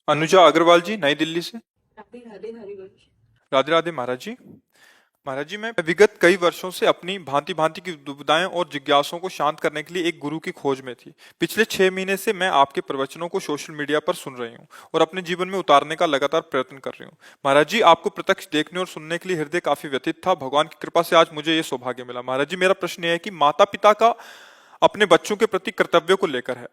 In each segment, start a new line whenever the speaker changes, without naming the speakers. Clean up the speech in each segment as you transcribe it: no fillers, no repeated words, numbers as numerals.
अनुजा अग्रवाल जी, नई दिल्ली से।
राधे राधे हरिवंश।
राधे राधे महाराज जी। महाराज जी, मैं विगत कई वर्षों से अपनी भांति भांति की दुविधाएं और जिज्ञासाओं को शांत करने के लिए एक गुरु की खोज में थी। पिछले 6 महीने से मैं आपके प्रवचनों को सोशल मीडिया पर सुन रही हूँ और अपने जीवन में उतारने का लगातार प्रयत्न कर रही हूँ। महाराज जी, आपको प्रत्यक्ष देखने और सुनने के लिए हृदय काफी व्यथित था। भगवान की कृपा से आज मुझे ये सौभाग्य मिला। महाराज जी, मेरा प्रश्न यह है कि माता पिता का अपने बच्चों के प्रति कर्तव्य को लेकर है।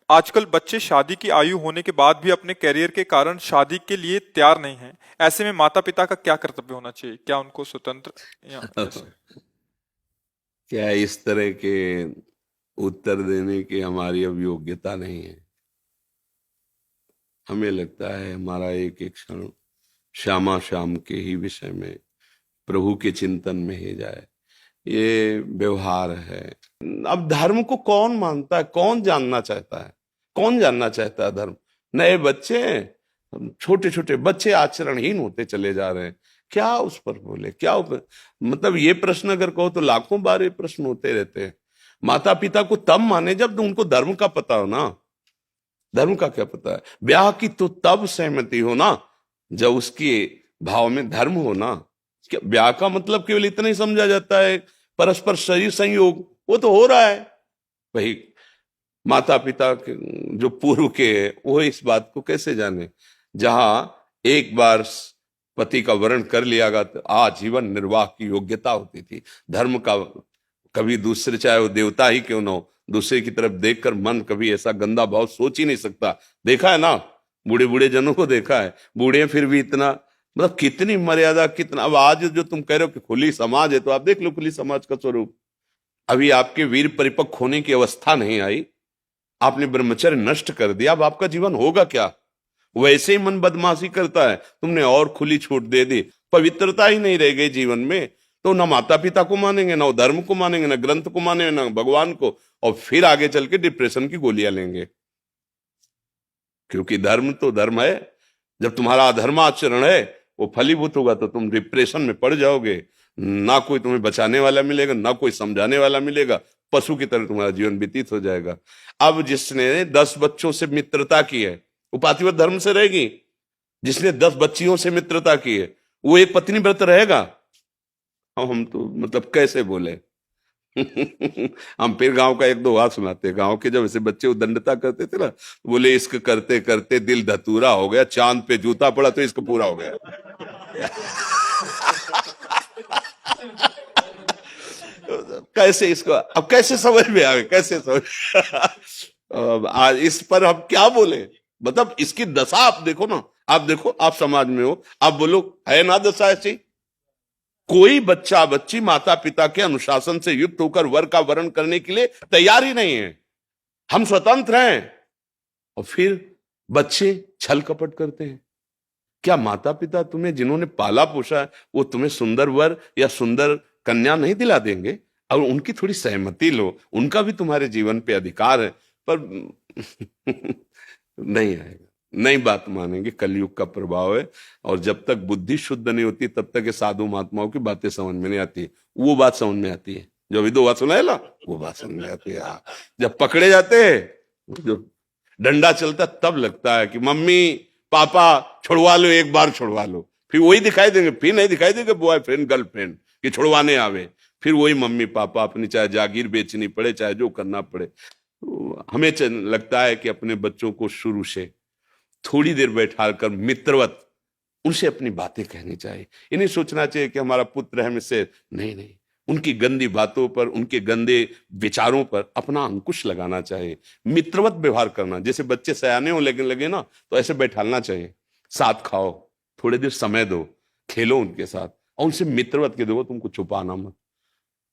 आजकल बच्चे शादी की आयु होने के बाद भी अपने करियर के कारण शादी के लिए तैयार नहीं हैं। ऐसे में माता पिता का क्या कर्तव्य होना चाहिए? क्या उनको स्वतंत्र या कैसे?
क्या इस तरह के उत्तर देने की हमारी अब योग्यता नहीं है। हमें लगता है हमारा एक एक क्षण श्यामा श्याम के ही विषय में, प्रभु के चिंतन में ही जाए, ये व्यवहार है। अब धर्म को कौन मानता है, कौन जानना चाहता है? कौन जानना चाहता है धर्म? नए बच्चे, छोटे छोटे बच्चे आचरणहीन होते चले जा रहे हैं। क्या उस पर बोले, क्या मतलब ये प्रश्न अगर कहो तो लाखों बार ये प्रश्न होते रहते हैं। माता पिता को तब माने जब उनको धर्म का पता हो ना। धर्म का क्या पता है? ब्याह की तो तब सहमति हो ना जब उसके भाव में धर्म हो ना। क्या ब्याह का मतलब केवल इतना ही समझा जाता है परस्पर शरीर संयोग? वो तो हो रहा है। वही माता पिता जो पूर्व के वो इस बात को कैसे जाने? जहां एक बार पति का वर्ण कर लिया गया तो आजीवन निर्वाह की योग्यता होती थी। धर्म का कभी दूसरे, चाहे वो देवता ही क्यों ना हो, दूसरे की तरफ देखकर मन कभी ऐसा गंदा भाव सोच ही नहीं सकता। देखा है ना, बूढ़े बूढ़े जनों को देखा है, बूढ़े फिर भी इतना, मतलब कितनी मर्यादा, कितना। अब आज जो तुम कह रहे हो कि खुली समाज है, तो आप देख लो खुली समाज का स्वरूप। अभी आपके वीर परिपक्व होने की अवस्था नहीं आई, आपने ब्रह्मचर्य नष्ट कर दिया, अब आपका जीवन होगा क्या? वैसे ही मन बदमाशी करता है, तुमने और खुली छूट दे दी, पवित्रता ही नहीं रह गई जीवन में। तो ना माता पिता को मानेंगे, ना धर्म को मानेंगे, ना ग्रंथ को मानेंगे, ना भगवान को, और फिर आगे चल के डिप्रेशन की गोलियां लेंगे। क्योंकि धर्म तो धर्म है। जब तुम्हारा अधर्म आचरण है वो फलीभूत होगा तो तुम डिप्रेशन में पड़ जाओगे। ना कोई तुम्हें बचाने वाला मिलेगा, ना कोई समझाने वाला मिलेगा, पशु की तरह तुम्हारा जीवन व्यतीत हो जाएगा। अब जिसने 10 बच्चों से मित्रता की है वो पातिव्रत धर्म से रहेगी। जिसने 10 बच्चियों से मित्रता की है वो एक पत्नी व्रत रहेगा। हम तो मतलब कैसे बोले? हम फिर गांव का एक दो हाथ सुनाते। गांव के जब ऐसे बच्चे उदंडता करते थे ना, बोले इश्क करते करते दिल धतूरा हो गया, चांद पे जूता पड़ा तो इश्क पूरा हो गया। कैसे इसको अब कैसे समझ में आवे, कैसे समझ? अब आज इस पर हम क्या बोले? मतलब इसकी दशा आप देखो ना। आप देखो, आप समाज में हो, आप बोलो है ना दशा ऐसी? कोई बच्चा बच्ची माता पिता के अनुशासन से युक्त होकर वर का वरण करने के लिए तैयार ही नहीं है। हम स्वतंत्र हैं और फिर बच्चे छल कपट करते हैं। क्या माता पिता तुम्हें, जिन्होंने पाला पोसा है, वो तुम्हें सुंदर वर या सुंदर कन्या नहीं दिला देंगे? और उनकी थोड़ी सहमति लो, उनका भी तुम्हारे जीवन पे अधिकार है। पर नहीं आएगा, नई बात मानेंगे। कलयुग का प्रभाव है। और जब तक बुद्धि शुद्ध नहीं होती तब तक ये साधु महात्माओं की बातें समझ में नहीं आती। वो बात समझ में आती है जो अभी 2 बात सुना है ना, वो बात समझ में आती है। हाँ। जब पकड़े जाते हैं, जो डंडा चलता, तब लगता है कि मम्मी पापा छुड़वा लो, एक बार छुड़वा लो। फिर वही दिखाई देंगे, फिर नहीं दिखाई देंगे बॉयफ्रेंड गर्लफ्रेंड कि छुड़वाने आवे। फिर वही मम्मी पापा, अपनी चाहे जागीर बेचनी पड़े, चाहे जो करना पड़े। तो हमें लगता है कि अपने बच्चों को शुरू से थोड़ी देर बैठा कर मित्रवत उनसे अपनी बातें कहनी चाहिए। इन्हें सोचना चाहिए कि हमारा पुत्र है हमसे, नहीं नहीं। उनकी गंदी बातों पर, उनके गंदे विचारों पर अपना अंकुश लगाना चाहिए। मित्रवत व्यवहार करना, जैसे बच्चे सयाने हो लेकिन लगे ना, तो ऐसे बैठालना चाहिए। साथ खाओ, थोड़ी देर समय दो, खेलो उनके साथ, और उनसे मित्रवत के दो। तुमको छुपाना मत,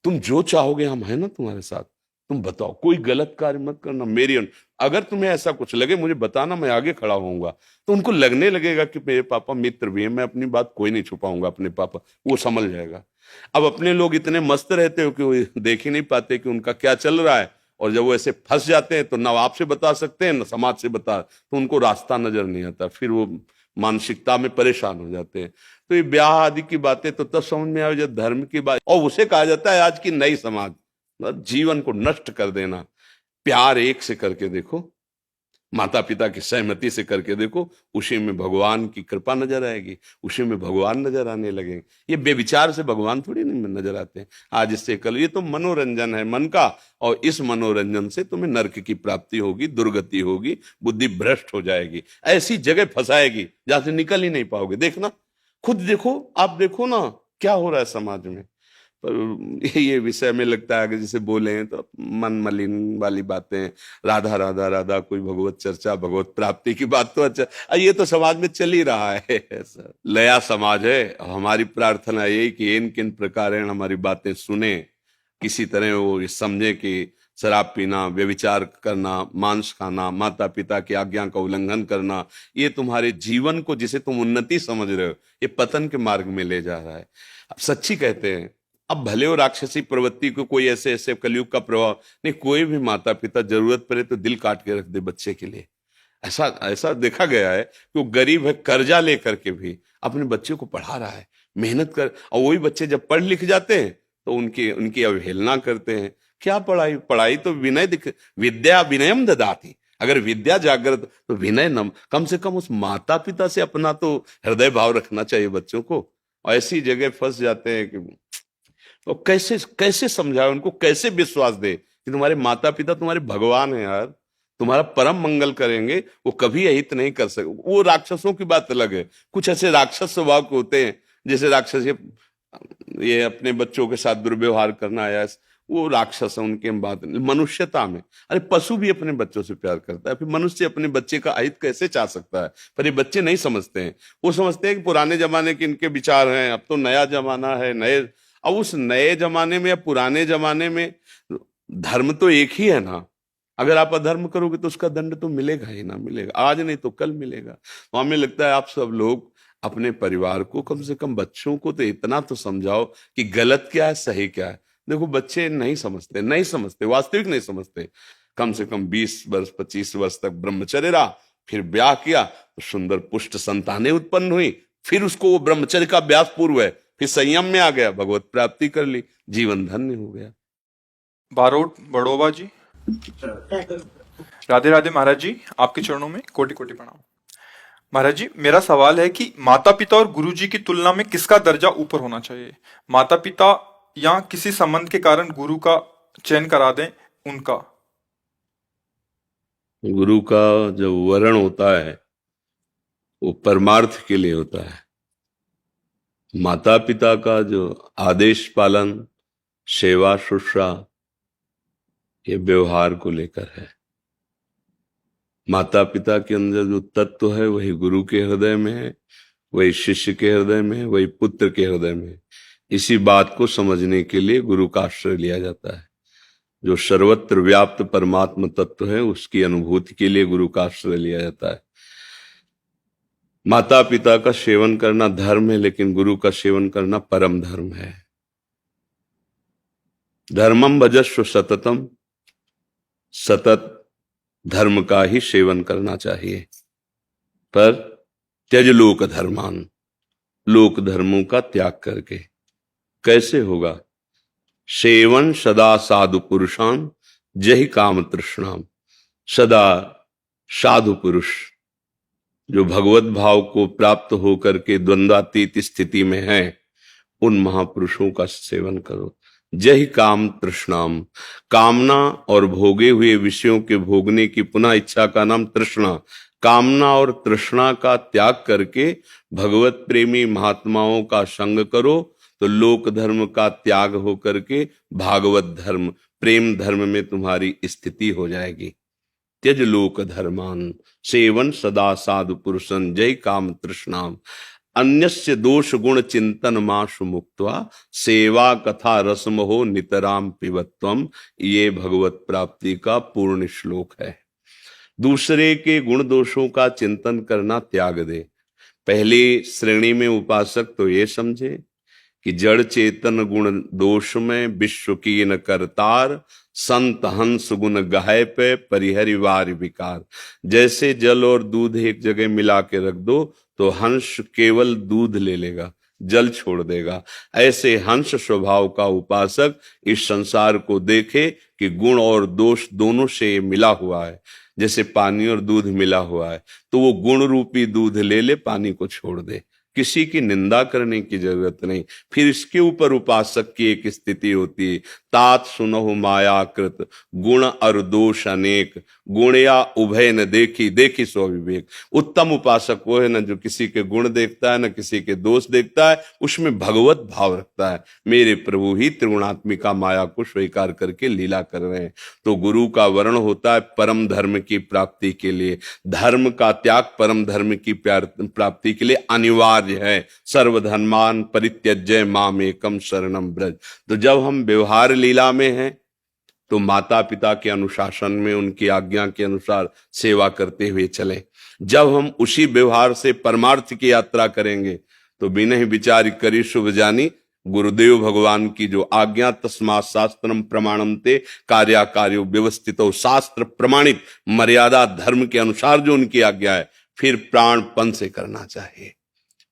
तुम जो चाहोगे हम है ना तुम्हारे साथ। तुम बताओ, कोई गलत कार्य मत करना। अगर तुम्हें ऐसा कुछ लगे मुझे बताना, मैं आगे खड़ा होऊंगा। तो उनको लगने लगेगा कि मेरे पापा मित्र भी हैं, मैं अपनी बात कोई नहीं छुपाऊंगा अपने पापा, वो समझ जाएगा। अब अपने लोग इतने मस्त रहते हो कि वो देख ही नहीं पाते कि उनका क्या चल रहा है। और जब वो ऐसे फंस जाते हैं तो ना आपसे बता सकते हैं ना समाज से बता, तो उनको रास्ता नजर नहीं आता। फिर वो मानसिकता में परेशान हो जाते हैं। तो ये ब्याह आदि की बातें तो तब समझ में आए जब धर्म की बात, और उसे कहा जाता है आज की नई समाज। जीवन को नष्ट कर देना। प्यार एक से करके देखो, माता पिता की सहमति से करके देखो, उसी में भगवान की कृपा नजर आएगी, उसी में भगवान नजर आने लगेंगे। ये बेविचार से भगवान थोड़ी नहीं नजर आते हैं। आज इससे कल, ये तो मनोरंजन है मन का, और इस मनोरंजन से तुम्हें नरक की प्राप्ति होगी, दुर्गति होगी, बुद्धि भ्रष्ट हो जाएगी, ऐसी जगह फंसाएगी जहां से निकल ही नहीं पाओगे। देखना, खुद देखो, आप देखो ना क्या हो रहा है समाज में। पर ये विषय में लगता है कि जैसे बोले हैं तो मन मलिन वाली बातें, राधा राधा राधा, कोई भगवत चर्चा, भगवत प्राप्ति की बात तो अच्छा, ये तो समाज में चल ही रहा है। ऐसा लया समाज है। हमारी प्रार्थना यही कि इन किन प्रकार हमारी बातें सुने, किसी तरह वो समझे कि शराब पीना, व्यभिचार करना, मांस खाना, माता पिता की आज्ञा का उल्लंघन करना, ये तुम्हारे जीवन को, जिसे तुम उन्नति समझ रहे हो, ये पतन के मार्ग में ले जा रहा है। अब सच्ची कहते हैं, अब भले वो राक्षसी प्रवृत्ति को, कोई ऐसे ऐसे कलयुग का प्रभाव नहीं, कोई भी माता पिता जरूरत पड़े तो दिल काट के रख दे बच्चे के लिए। ऐसा ऐसा देखा गया है कि वो गरीब है, कर्जा लेकर के भी अपने बच्चे को पढ़ा रहा है, मेहनत कर, और वही बच्चे जब पढ़ लिख जाते हैं तो उनकी उनकी अवहेलना करते हैं। क्या पढ़ाई, पढ़ाई तो विनय विद्या विनयम ददाति। अगर विद्या जागृत तो विनय नम, कम से कम उस माता पिता से अपना तो हृदय भाव रखना चाहिए बच्चों को। और ऐसी जगह फंस जाते हैं कि तो कैसे कैसे समझाए उनको, कैसे विश्वास दे कि तुम्हारे माता पिता तुम्हारे भगवान है यार, तुम्हारा परम मंगल करेंगे, वो कभी अहित नहीं कर सके। वो राक्षसों की बात अलग है, कुछ ऐसे राक्षस स्वभाव के होते हैं, जैसे राक्षस ये अपने बच्चों के साथ दुर्व्यवहार करना आया, वो राक्षस है, उनके हम बात नहीं। मनुष्यता में, अरे पशु भी अपने बच्चों से प्यार करता है, फिर मनुष्य अपने बच्चे का अहित कैसे चाह सकता है। पर ये बच्चे नहीं समझते हैं, वो समझते हैं कि पुराने जमाने के इनके विचार हैं, अब तो नया जमाना है, नए। अब उस नए जमाने में या पुराने जमाने में धर्म तो एक ही है ना। अगर आप अधर्म करोगे तो उसका दंड तो मिलेगा ही ना, मिलेगा, आज नहीं तो कल मिलेगा। तो हमें लगता है आप सब लोग अपने परिवार को, कम से कम बच्चों को तो इतना तो समझाओ कि गलत क्या है, सही क्या है। देखो बच्चे नहीं समझते, नहीं समझते, वास्तविक नहीं समझते। कम से कम 20 वर्ष 25 वर्ष तक ब्रह्मचर्य रहा, फिर ब्याह किया तो सुंदर पुष्ट संतानें उत्पन्न हुई, फिर उसको वो ब्रह्मचर्य का अभ्यास पूर्व है, फिर संयम में आ गया, भगवत प्राप्ति कर ली, जीवन धन्य हो गया।
बारोट बड़ोबा जी, राधे राधे महाराज जी, आपके चरणों में कोटि कोटि प्रणाम। महाराज जी, मेरा सवाल है कि माता पिता और गुरु जी की तुलना में किसका दर्जा ऊपर होना चाहिए? माता पिता या किसी संबंध के कारण गुरु का चयन करा दें उनका?
गुरु का जो वर्ण होता है वो परमार्थ के लिए होता है। माता पिता का जो आदेश पालन, सेवा शुश्रा, ये व्यवहार को लेकर है। माता पिता के अंदर जो तत्व है वही गुरु के हृदय में है, वही शिष्य के हृदय में है, वही पुत्र के हृदय में है। इसी बात को समझने के लिए गुरु का आश्रय लिया जाता है। जो सर्वत्र व्याप्त परमात्म तत्व है उसकी अनुभूति के लिए गुरु का आश्रय लिया जाता है। माता पिता का सेवन करना धर्म है, लेकिन गुरु का सेवन करना परम धर्म है। धर्मम भजस्व सततम, सतत धर्म का ही सेवन करना चाहिए। पर त्यज लोक धर्मान, लोक धर्मों का त्याग करके कैसे होगा? सेवन सदा साधु पुरुषान जहि काम तृष्णाम। सदा साधु पुरुष जो भगवत भाव को प्राप्त होकर के द्वंद्वातीत स्थिति में है, उन महापुरुषों का सेवन करो। जहि काम तृष्णाम, कामना और भोगे हुए विषयों के भोगने की पुनः इच्छा का नाम तृष्णा। कामना और तृष्णा का त्याग करके भगवत प्रेमी महात्माओं का संग करो, तो लोक धर्म का त्याग हो करके भागवत धर्म, प्रेम धर्म में तुम्हारी स्थिति हो जाएगी। त्यज लोक धर्मान सेवन सदा साधु पुरुषन जय काम तृष्णाम। अन्यस्य दोष गुण चिंतन माशु मुक्त्वा सेवा कथा रसमहो नितराम पिबत्वम। ये भगवत प्राप्ति का पूर्ण श्लोक है। दूसरे के गुण दोषों का चिंतन करना त्याग दे। पहली श्रेणी में उपासक तो ये समझे कि जड़ चेतन गुण दोष में विश्व की न करतार, संत हंस गुण गहे पे परिहरिवार विकार। जैसे जल और दूध एक जगह मिला के रख दो तो हंस केवल दूध ले लेगा, जल छोड़ देगा। ऐसे हंस स्वभाव का उपासक इस संसार को देखे कि गुण और दोष दोनों से मिला हुआ है। जैसे पानी और दूध मिला हुआ है, तो वो गुण रूपी दूध ले ले, पानी को छोड़ दे। किसी की निंदा करने की जरूरत नहीं। फिर इसके ऊपर उपासक की एक स्थिति होती है, तात सुनहु मायाकृत गुण और दोष अनेक, गुणया उभय न देखी देखी सो विवेक। उत्तम उपासक वो है ना जो किसी के गुण देखता है ना किसी के दोष देखता है, उसमें भगवत भाव रखता है। मेरे प्रभु ही त्रिगुणात्मिका माया को स्वीकार करके लीला कर रहे हैं। तो गुरु का वर्ण होता है परम धर्म की प्राप्ति के लिए। धर्म का त्याग परम धर्म की प्राप्ति के लिए अनिवार्य है। सर्वधर्मान परित्यज्य माम एकम शरणम ब्रज। तो जब हम व्यवहार लीला में हैं तो माता पिता के अनुशासन में उनकी आज्ञा के अनुसार सेवा करते हुए चलें। जब हम उसी व्यवहार से परमार्थ की यात्रा करेंगे तो बिना ही विचार करी शुभ जानी, गुरुदेव भगवान की जो आज्ञा तस्मात् शास्त्रम प्रमाणम ते कार्याकार्यो व्यवस्थितो, शास्त्र प्रमाणित मर्यादा धर्म के अनुसार जो उनकी आज्ञा है, फिर प्राणपण से करना चाहिए।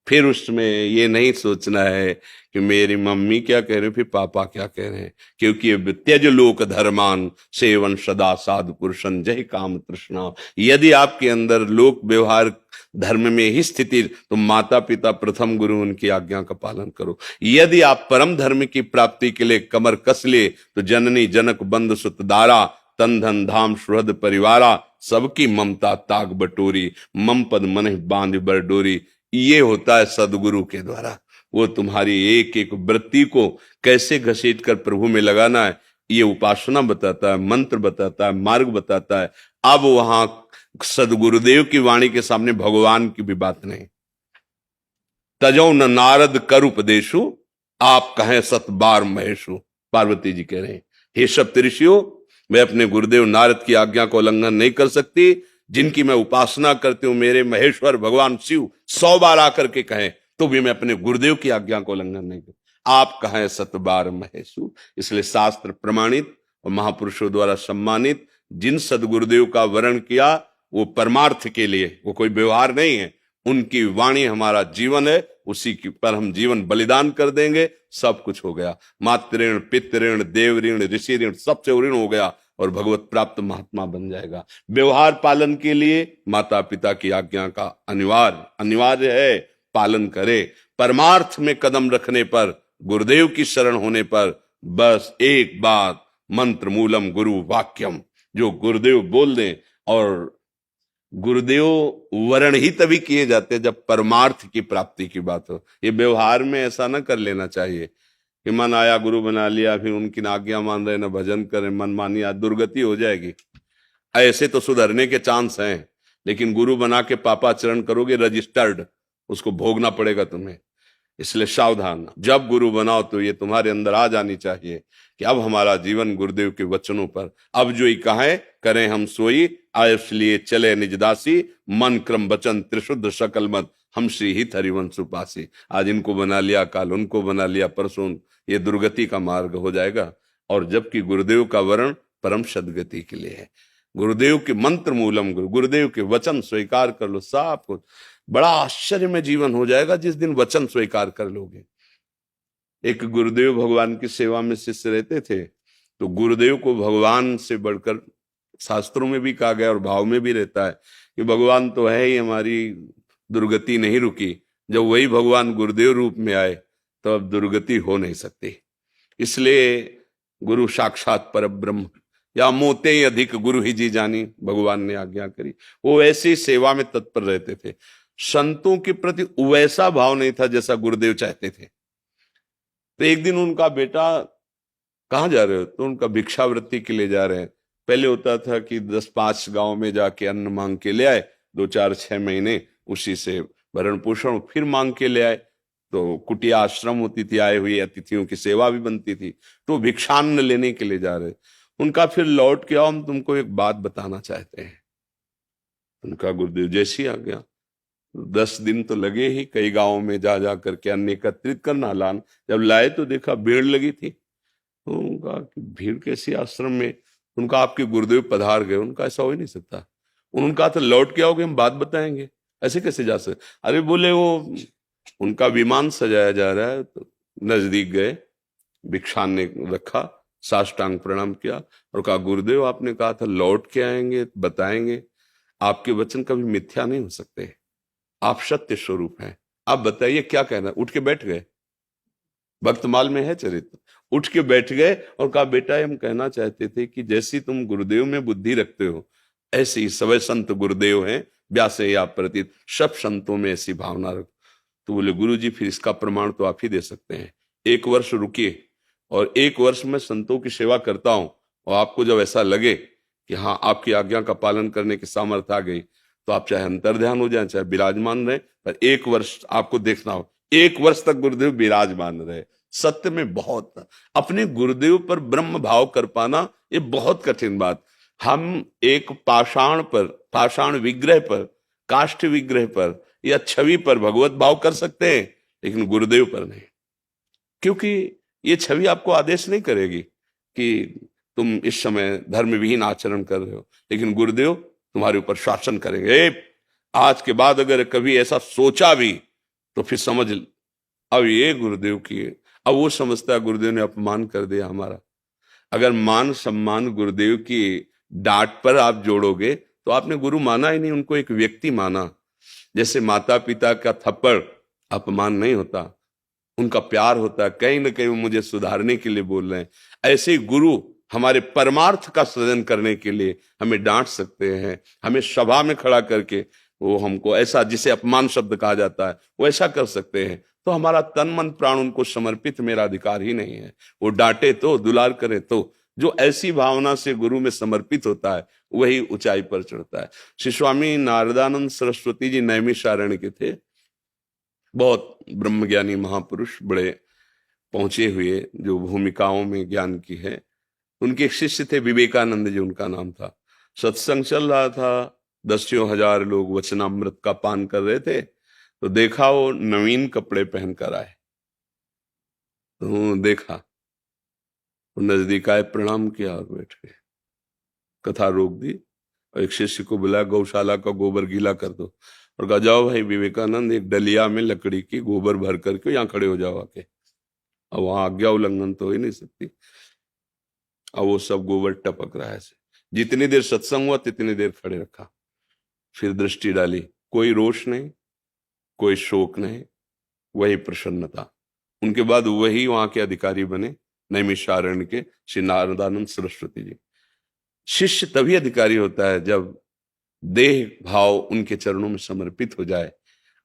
फिर उसमें ये नहीं सोचना है कि मेरी मम्मी क्या कह रही है, फिर पापा क्या कह रहे हैं, क्योंकि ये त्यज लोक धर्मान सेवन सदा साधु पुरुषन जय काम तृष्णा। यदि आपके अंदर लोक व्यवहार धर्म में ही स्थिति, तो माता पिता प्रथम गुरु उनकी आज्ञा का पालन करो। यदि आप परम धर्म की प्राप्ति के लिए कमर कस ले तो जननी जनक बंद सुत दारा, तन धन धाम सुहृद परिवारा, सबकी ममता ताग बटोरी, मम पद मन बांध बरडोरी। ये होता है सदगुरु के द्वारा। वो तुम्हारी एक एक वृत्ति को कैसे घसीट कर प्रभु में लगाना है, ये उपासना बताता है, मंत्र बताता है, मार्ग बताता है। अब वहां सदगुरुदेव की वाणी के सामने भगवान की भी बात नहीं। तजो न नारद कर उपदेशु, आप कहें सत बार महेशु। पार्वती जी कह रहे हैं, हे सप्तऋषियों, मैं अपने गुरुदेव नारद की आज्ञा को उल्लंघन नहीं कर सकती। जिनकी मैं उपासना करती हूं, मेरे महेश्वर भगवान शिव 100 बार आकर के कहें तो भी मैं अपने गुरुदेव की आज्ञा को उल्लंघन नहीं करता। आप कहें 7 बार महेशु। इसलिए शास्त्र प्रमाणित और महापुरुषों द्वारा सम्मानित जिन सदगुरुदेव का वर्ण किया, वो परमार्थ के लिए, वो कोई व्यवहार नहीं है। उनकी वाणी हमारा जीवन है, उसी की पर हम जीवन बलिदान कर देंगे, सब कुछ हो गया। मातृ ऋण, पितृ ऋण, देव ऋण, ऋषि ऋण, सबसे ऋण हो गया और भगवत प्राप्त महात्मा बन जाएगा। व्यवहार पालन के लिए माता पिता की आज्ञा का अनिवार्य है, पालन करे। परमार्थ में कदम रखने पर, गुरुदेव की शरण होने पर, बस एक बात, मंत्र मूलम गुरु वाक्यम, जो गुरुदेव बोल दें। और गुरुदेव वर्ण ही तभी किए जाते हैं जब परमार्थ की प्राप्ति की बात हो। ये व्यवहार में ऐसा ना कर लेना चाहिए कि मन आया गुरु बना लिया, फिर उनकी आज्ञा मान रहे, ना भजन करें, मन मानी, आज दुर्गति हो जाएगी। ऐसे तो सुधरने के चांस हैं, लेकिन गुरु बना के पापाचरण करोगे, रजिस्टर्ड, उसको भोगना पड़ेगा तुम्हें। इसलिए सावधान। जब गुरु बनाओ तो ये तुम्हारे अंदर आ जानी चाहिए कि अब हमारा जीवन गुरुदेव के वचनों पर, अब जो ही कहें करें हम सोई, आयुष लिए चले निजदासी, मन क्रम वचन त्रिशुद्ध सकल मत, हम श्री हित हरिवंश उपासी। आज इनको बना लिया, काल उनको बना लिया, परसों, ये दुर्गति का मार्ग हो जाएगा। और जबकि गुरुदेव का वर्ण परम सदगति के लिए है। गुरुदेव के मंत्र मूलम गुरुदेव के वचन स्वीकार कर लो, सब कुछ बड़ा आश्चर्य में जीवन हो जाएगा जिस दिन वचन स्वीकार कर लोगे। एक गुरुदेव भगवान की सेवा में शिष्य रहते थे, तो गुरुदेव को भगवान से बढ़कर शास्त्रों में भी कहा गया और भाव में भी रहता है कि भगवान तो है ही, हमारी दुर्गति नहीं रुकी। जब वही भगवान गुरुदेव रूप में आए तो अब दुर्गति हो नहीं सकती। इसलिए गुरु साक्षात पर ब्रह्म, या मोते ही अधिक गुरु ही जी जानी, भगवान ने आज्ञा करी। वो ऐसी सेवा में तत्पर रहते थे। संतों के प्रति वैसा भाव नहीं था जैसा गुरुदेव चाहते थे। तो एक दिन उनका बेटा, कहाँ जा रहे हो? तो उनका भिक्षावृत्ति के लिए जा रहे हैं। पहले होता था कि 10-5 गांव में जाके अन्न मांग के ले आए, 2-4-6 महीने उसी से भरण पोषण, फिर मांग के ले आए। तो कुटिया आश्रम होती थी, आए हुए अतिथियों की सेवा भी बनती थी। तो भिक्षान्न लेने के लिए जा रहे। उनका फिर लौट के आओ, हम तुमको एक बात बताना चाहते हैं। उनका गुरुदेव जैसी आ गया। 10 दिन तो लगे ही, कई गांवों में जा जा करके अन्न एकत्रित करना। लान जब लाए तो देखा भीड़ लगी थी। तो उनका भीड़ कैसी आश्रम में? उनका आपके गुरुदेव पधार गए। उनका ऐसा हो ही नहीं सकता। उनका तो लौट के आओगे, हम बात बताएंगे, ऐसे कैसे जा सकते? अरे बोले वो उनका विमान सजाया जा रहा है। तो नजदीक गए, भिक्षान ने रखा, साष्टांग प्रणाम किया और कहा, गुरुदेव आपने कहा था लौट के आएंगे, बताएंगे, आपके वचन कभी मिथ्या नहीं हो सकते, आप सत्य स्वरूप हैं, आप बताइए क्या कहना। उठ के बैठ गए, भक्तमाल में है चरित्र, उठ के बैठ गए और कहा, बेटा हम कहना चाहते थे कि जैसी तुम गुरुदेव में बुद्धि रखते हो ऐसे ही सवै संत गुरुदेव हैं, व्यास या प्रति सब संतों में ऐसी भावना रखो। तो बोले, गुरु जी फिर इसका प्रमाण तो आप ही दे सकते हैं, 1 वर्ष रुकिए और 1 वर्ष में संतों की सेवा करता हूं, और आपको जब ऐसा लगे कि हाँ आपकी आज्ञा का पालन करने की सामर्थ्य आ गई, तो आप चाहे अंतर्ध्यान हो जाए चाहे विराजमान रहे, पर 1 वर्ष आपको देखना हो। 1 वर्ष तक गुरुदेव विराजमान रहे। सत्य में बहुत, अपने गुरुदेव पर ब्रह्म भाव कर पाना ये बहुत कठिन बात। हम एक पाषाण पर, पाषाण विग्रह पर, काष्ठ विग्रह पर या छवि पर भगवत भाव कर सकते हैं, लेकिन गुरुदेव पर नहीं, क्योंकि ये छवि आपको आदेश नहीं करेगी कि तुम इस समय धर्म विहीन आचरण कर रहे हो, लेकिन गुरुदेव तुम्हारे ऊपर शासन करेंगे। आज के बाद अगर कभी ऐसा सोचा भी तो फिर समझ अब ये गुरुदेव की, अब वो समझता है गुरुदेव ने अपमान कर दिया हमारा। अगर मान सम्मान गुरुदेव की डांट पर आप जोड़ोगे तो आपने गुरु माना ही नहीं, उनको एक व्यक्ति माना। जैसे माता पिता का थप्पड़ अपमान नहीं होता, उनका प्यार होता है, कहीं ना कहीं वो मुझे सुधारने के लिए बोल रहे हैं। ऐसे ही गुरु हमारे परमार्थ का सृजन करने के लिए हमें डांट सकते हैं, हमें सभा में खड़ा करके वो हमको ऐसा, जिसे अपमान शब्द कहा जाता है, वो ऐसा कर सकते हैं। तो हमारा तन मन प्राण उनको समर्पित मेरा अधिकार ही नहीं है। वो डांटे तो, दुलार करे तो, जो ऐसी भावना से गुरु में समर्पित होता है वही ऊंचाई पर चढ़ता है। श्री स्वामी नारदानंद सरस्वती जी नैमिषारण्य के थे, बहुत ब्रह्मज्ञानी महापुरुष, बड़े पहुंचे हुए, जो भूमिकाओं में ज्ञान की है। उनके एक शिष्य थे विवेकानंद जी, उनका नाम था। सत्संग चल रहा था, 10,000 लोग वचनामृत का पान कर रहे थे, तो देखा वो नवीन कपड़े पहनकर आए, तो देखा, वो नजदीक आए, प्रणाम किया और बैठ गए। कथा रोक दी और एक शिष्य को बुलाया, गौशाला का गोबर गीला कर दो, और कहा जाओ भाई विवेकानंद, एक डलिया में लकड़ी की गोबर भर करके यहाँ खड़े हो जाओ आके। अब वहां आज्ञा उल्लंघन तो हो ही नहीं सकती। अब वो सब गोबर टपक रहा है ऐसे। जितनी देर सत्संग हुआ तितनी देर खड़े रखा, फिर दृष्टि डाली, कोई रोष नहीं, कोई शोक नहीं, वही प्रसन्नता। उनके बाद वही वहां के अधिकारी बने, नैमिषारण्य के श्री नारदानंद सरस्वती जी। शिष्य तभी अधिकारी होता है जब देह भाव उनके चरणों में समर्पित हो जाए,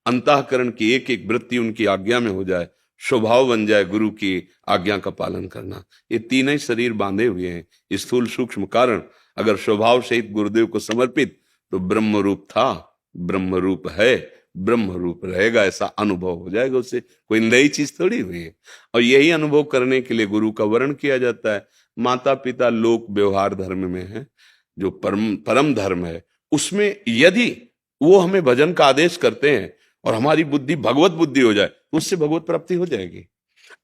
अंतःकरण की एक एक वृत्ति उनकी आज्ञा में हो जाए, स्वभाव बन जाए गुरु की आज्ञा का पालन करना। ये तीन ही शरीर बांधे हुए हैं, स्थूल सूक्ष्म कारण। अगर स्वभाव सहित गुरुदेव को समर्पित, तो ब्रह्म रूप था, ब्रह्म रूप है, ब्रह्म रूप रहेगा, ऐसा अनुभव हो जाएगा। उससे कोई नई चीज थोड़ी हुई है। और यही अनुभव करने के लिए गुरु का वर्ण किया जाता है। माता पिता लोक व्यवहार धर्म में है, जो परम धर्म है, उसमें यदि वो हमें भजन का आदेश करते हैं और हमारी बुद्धि भगवत बुद्धि हो जाए, तो उससे भगवत प्राप्ति हो जाएगी।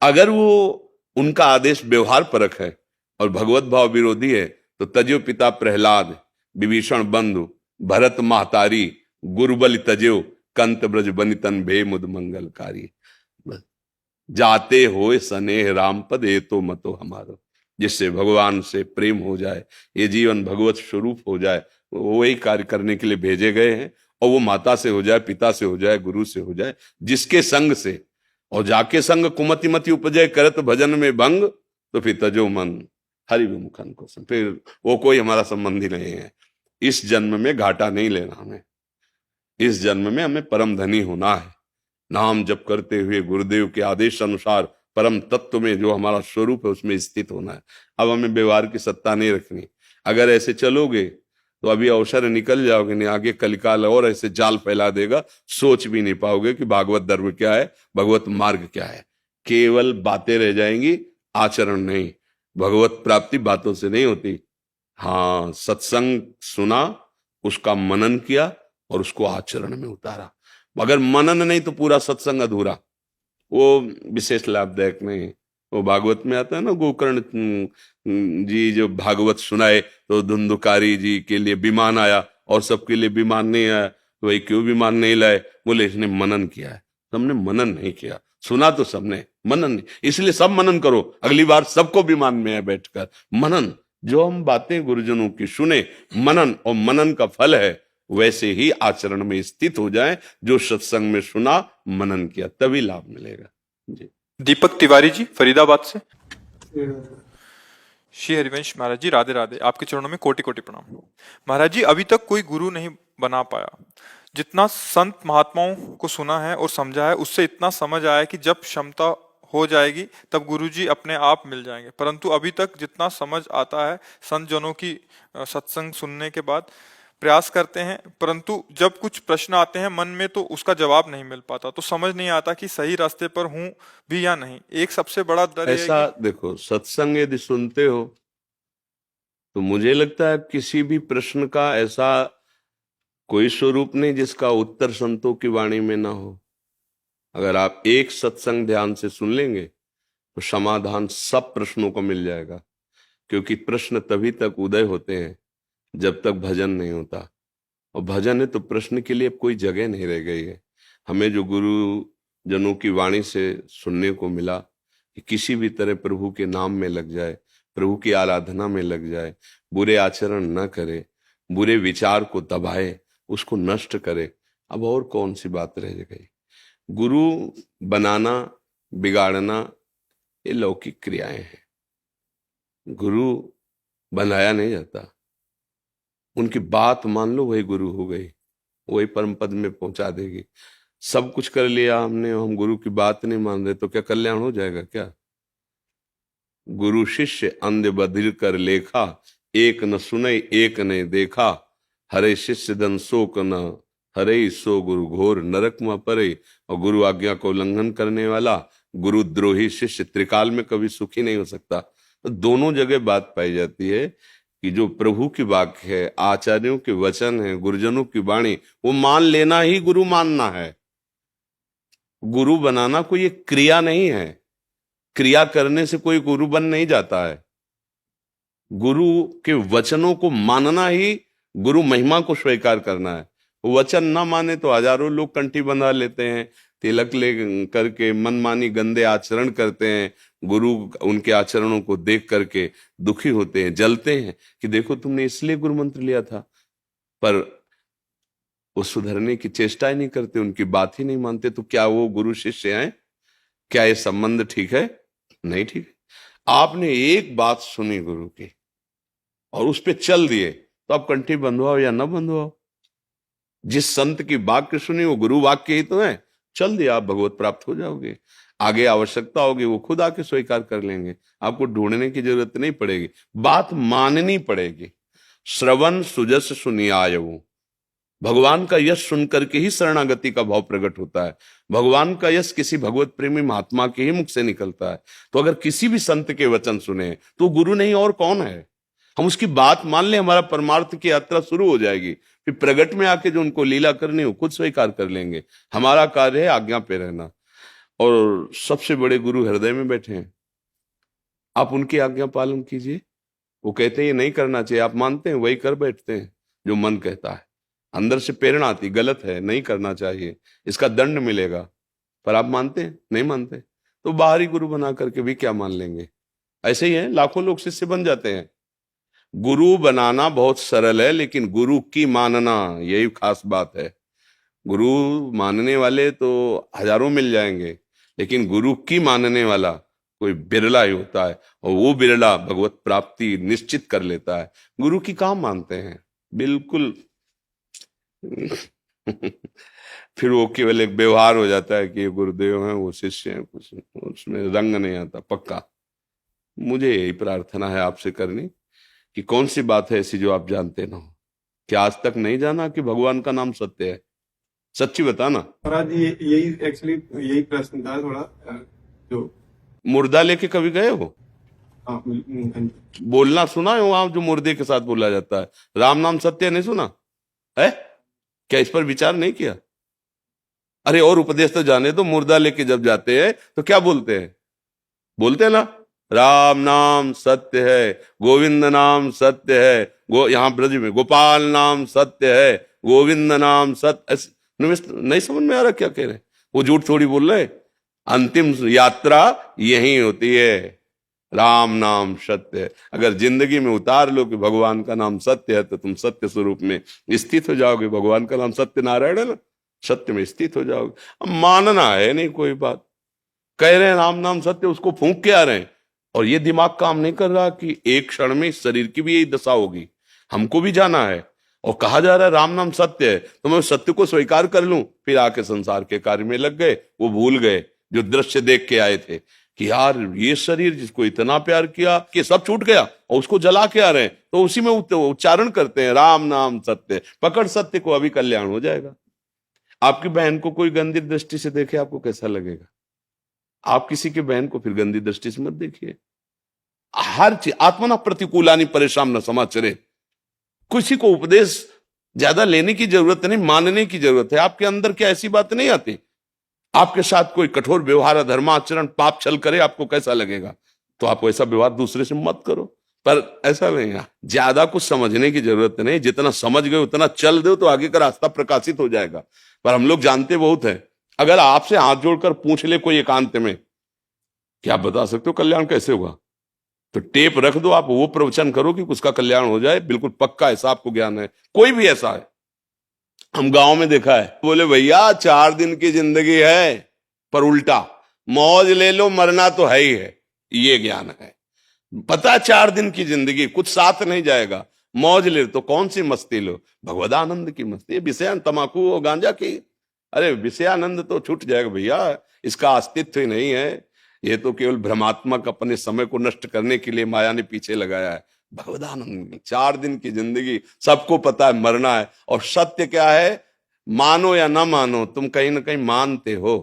अगर वो उनका आदेश व्यवहार परक है और भगवत भाव विरोधी है, तो तजो पिता प्रहलाद, विभीषण बंधु, भरत महतारी, गुरुबल तजो, कंत ब्रज बनितन भे मुद मंगलकारी। जाते होए स्नेह राम पद ए तो मतो हमारो। जिससे भगवान से प्रेम हो जाए, ये जीवन भगवत स्वरूप हो जाए, वही कार्य करने के लिए भेजे गए हैं। और वो माता से हो जाए, पिता से हो जाए, गुरु से हो जाए, जिसके संग से। और जाके संग कुमति मति उपजय करत भजन में भंग, तो फिर तजो मन हरि विमुखन को। फिर वो कोई हमारा संबंधी नहीं है। इस जन्म में घाटा नहीं लेना हमें, इस जन्म में हमें परम धनी होना है। नाम जप करते हुए गुरुदेव के आदेश अनुसार परम तत्व में जो हमारा स्वरूप है उसमें स्थित होना है। अब हमें व्यवहार की सत्ता नहीं रखनी। अगर ऐसे चलोगे तो अभी अवसर निकल जाओगे, नहीं आगे कलिकाल और ऐसे जाल फैला देगा, सोच भी नहीं पाओगे कि भागवत धर्म क्या है, भगवत मार्ग क्या है। केवल बातें रह जाएंगी, आचरण नहीं। भगवत प्राप्ति बातों से नहीं होती। हाँ, सत्संग सुना, उसका मनन किया और उसको आचरण में उतारा। मगर मनन नहीं तो पूरा सत्संग अधूरा, वो विशेष लाभदायक नहीं। वो भागवत में आता है ना, गोकर्ण जी जो भागवत सुनाए तो धुंधुकारी जी के लिए विमान आया और सबके लिए विमान नहीं आया। तो वही क्यों विमान नहीं लाए? बोले इसने मनन किया है। सबने मनन नहीं किया, सुना तो सबने, मनन नहीं। इसलिए सब मनन करो, अगली बार सबको विमान में है बैठकर मनन। जो हम बातें गुरुजनों की सुने, मनन, और मनन का फल है वैसे ही आचरण में स्थित हो जाए। जो सत्संग में सुना, मनन किया, तभी लाभ मिलेगा जी।
दीपक तिवारी जी फरीदाबाद से। श्री हरिवंश महाराज जी, राधे राधे। आपके चरणों में कोटि कोटि प्रणाम। महाराज जी, अभी तक कोई गुरु नहीं बना पाया। जितना संत महात्माओं को सुना है और समझा है, उससे इतना समझ आया कि जब क्षमता हो जाएगी तब गुरु जी अपने आप मिल जाएंगे। परंतु अभी तक जितना समझ आता है, संत जनों की सत्संग सुनने के बाद प्रयास करते हैं, परंतु जब कुछ प्रश्न आते हैं मन में तो उसका जवाब नहीं मिल पाता, तो समझ नहीं आता कि सही रास्ते पर हूं भी या नहीं। एक सबसे बड़ा डर ये है
ऐसा
कि
देखो, सत्संग यदि सुनते हो तो मुझे लगता है किसी भी प्रश्न का ऐसा कोई स्वरूप नहीं जिसका उत्तर संतों की वाणी में ना हो। अगर आप एक सत्संग ध्यान से सुन लेंगे तो समाधान सब प्रश्नों को मिल जाएगा। क्योंकि प्रश्न तभी तक उदय होते हैं जब तक भजन नहीं होता, और भजन है तो प्रश्न के लिए अब कोई जगह नहीं रह गई है। हमें जो गुरु जनों की वाणी से सुनने को मिला कि किसी भी तरह प्रभु के नाम में लग जाए, प्रभु की आराधना में लग जाए, बुरे आचरण न करे, बुरे विचार को दबाए, उसको नष्ट करे, अब और कौन सी बात रह गई। गुरु बनाना, बिगाड़ना ये लौकिक क्रियाएं हैं। गुरु बनाया नहीं जाता, उनकी बात मान लो वही गुरु हो गई, वही परम पद में पहुंचा देगी। सब कुछ कर लिया हमने, हम गुरु की बात नहीं मान रहे तो क्या कल्याण हो जाएगा क्या? गुरु शिष्य अंध बधिर कर लेखा, एक न सुने एक ने देखा, हरे शिष्य धन शोक न हरे सो गुरु घोर नरक में परे। और गुरु आज्ञा को उल्लंघन करने वाला गुरु द्रोही शिष्य त्रिकाल में कभी सुखी नहीं हो सकता। तो दोनों जगह बात पाई जाती है कि जो प्रभु की वाक्य है, आचार्यों के वचन है, गुरुजनों की वाणी, वो मान लेना ही गुरु मानना है। गुरु बनाना कोई एक क्रिया नहीं है, क्रिया करने से कोई गुरु बन नहीं जाता है। गुरु के वचनों को मानना ही गुरु महिमा को स्वीकार करना है। वचन ना माने तो हजारों लोग कंठी बंधा लेते हैं, तिलक ले करके मनमानी गंदे आचरण करते हैं। गुरु उनके आचरणों को देख करके दुखी होते हैं, जलते हैं कि देखो तुमने इसलिए गुरु मंत्र लिया था, पर वो सुधरने की चेष्टा ही नहीं करते, उनकी बात ही नहीं मानते। तो क्या वो गुरु शिष्य हैं? क्या ये संबंध ठीक है? नहीं ठीक है। आपने एक बात सुनी गुरु की और उस पर चल दिए तो आप कंठी बंधवाओ या न बंधवाओ, जिस संत की वाक्य सुनी वो गुरु वाक्य ही तो है, चल दिया, आप भगवत प्राप्त हो जाओगे। आगे आवश्यकता होगी वो खुद आके स्वीकार कर लेंगे, आपको ढूंढने की जरूरत नहीं पड़ेगी, बात माननी पड़ेगी। श्रवण सुजस सुनियायऊ, भगवान का यश सुन करके ही शरणागति का भाव प्रकट होता है। भगवान का यश किसी भगवत प्रेमी महात्मा के ही मुख से निकलता है। तो अगर किसी भी संत के वचन सुने तो गुरु नहीं और कौन है? हम उसकी बात मान ले, हमारा परमार्थ की यात्रा शुरू हो जाएगी। फिर प्रगट में आके जो उनको लीला करनी हो खुद स्वीकार कर लेंगे। हमारा कार्य है आज्ञा पे रहना, और सबसे बड़े गुरु हृदय में बैठे हैं। आप उनकी आज्ञा पालन कीजिए। वो कहते हैं ये नहीं करना चाहिए, आप मानते हैं, वही कर बैठते हैं जो मन कहता है। अंदर से प्रेरणा आती गलत है, नहीं करना चाहिए, इसका दंड मिलेगा, पर आप मानते हैं? नहीं मानते तो बाहरी गुरु बना करके भी क्या मान लेंगे। ऐसे ही है, लाखों लोग शिष्य बन जाते हैं। गुरु बनाना बहुत सरल है, लेकिन गुरु की मानना यही खास बात है। गुरु मानने वाले तो हजारों मिल जाएंगे, लेकिन गुरु की मानने वाला कोई बिरला ही होता है, और वो बिरला भगवत प्राप्ति निश्चित कर लेता है। गुरु की कहाँ मानते हैं? बिल्कुल फिर वो केवल एक व्यवहार हो जाता है कि ये गुरुदेव हैं, वो शिष्य हैं, कुछ उसमें रंग नहीं आता पक्का। मुझे यही प्रार्थना है आपसे करनी कि कौन सी बात है ऐसी जो आप जानते ना हो। क्या आज तक नहीं जाना कि भगवान का नाम सत्य है? सच्ची बताना।
महाराज यही एक्चुअली यही प्रश्न था थोड़ा, जो
मुर्दा लेके कभी गए हो?
हाँ,
बोलना सुना है वहां जो मुर्दे के साथ बोला जाता है, राम नाम सत्य नहीं सुना है? क्या इस पर विचार नहीं किया? अरे और उपदेश तो जाने दो। मुर्दा लेके जब जाते हैं तो क्या बोलते हैं? बोलते हैं ना, राम नाम सत्य है, गोविंद नाम सत्य है, यहां ब्रज में गोपाल नाम सत्य है, गोविंद नाम सत्य। नहीं समझ में आ रहा क्या कह रहे हैं? वो झूठ थोड़ी बोल रहे हैं। अंतिम यात्रा यही होती है, राम नाम सत्य। अगर जिंदगी में उतार लो कि भगवान का नाम सत्य है, तो तुम सत्य स्वरूप में स्थित हो जाओगे। भगवान का नाम सत्य नारायण है ना, सत्य में स्थित हो जाओगे। अब मानना है नहीं कोई बात, कह रहे हैं राम नाम सत्य, उसको फूंक के आ रहे हैं, और ये दिमाग काम नहीं कर रहा कि एक क्षण में इस शरीर की भी यही दशा होगी, हमको भी जाना है। और कहा जा रहा है राम नाम सत्य है, तो मैं सत्य को स्वीकार कर लूं, फिर आके संसार के कार्य में लग गए। वो भूल गए जो दृश्य देख के आए थे कि यार ये शरीर जिसको इतना प्यार किया कि सब छूट गया, और उसको जला के आ रहे हैं, तो उसी में उच्चारण करते हैं राम नाम सत्य। पकड़ सत्य को, अभी कल्याण हो जाएगा। आपकी बहन को कोई गंदी दृष्टि से देखे, आपको कैसा लगेगा? आप किसी की बहन को फिर गंदी दृष्टि से मत देखिए। हर चीज आत्मना प्रतिकूलानि परेशान न समाचरे। किसी को उपदेश ज्यादा लेने की जरूरत नहीं, मानने की जरूरत है। आपके अंदर क्या ऐसी बात नहीं आती? आपके साथ कोई कठोर व्यवहार, अधर्माचरण, पाप छल करे, आपको कैसा लगेगा? तो आप ऐसा व्यवहार दूसरे से मत करो। पर ऐसा नहीं है, ज्यादा कुछ समझने की जरूरत नहीं, जितना समझ गए उतना चल दो, तो आगे का रास्ता प्रकाशित हो जाएगा। पर हम लोग जानते बहुत है। अगर आपसे हाथ जोड़कर पूछ ले कोई एकांत में कि आप बता सकते हो कल्याण कैसे होगा, तो टेप रख दो, आप वो प्रवचन करो कि उसका कल्याण हो जाए, बिल्कुल पक्का, ऐसा आपको ज्ञान है। कोई भी ऐसा है, हम गांव में देखा है, बोले भैया 4 दिन की जिंदगी है, पर उल्टा मौज ले लो, मरना तो है ही है। ये ज्ञान है। पता 4 दिन की जिंदगी, कुछ साथ नहीं जाएगा, मौज ले तो कौन सी मस्ती लो? भगवदानंद की मस्ती, विषयान तमाकू और गांजा की। अरे विषयानंद तो छूट जाएगा भैया, इसका अस्तित्व ही नहीं है। ये तो केवल भ्रमात्मक अपने समय को नष्ट करने के लिए माया ने पीछे लगाया है। भगवदानंद 4 दिन की जिंदगी, सबको पता है मरना है। और सत्य क्या है? मानो या ना मानो, तुम कहीं ना कहीं मानते हो।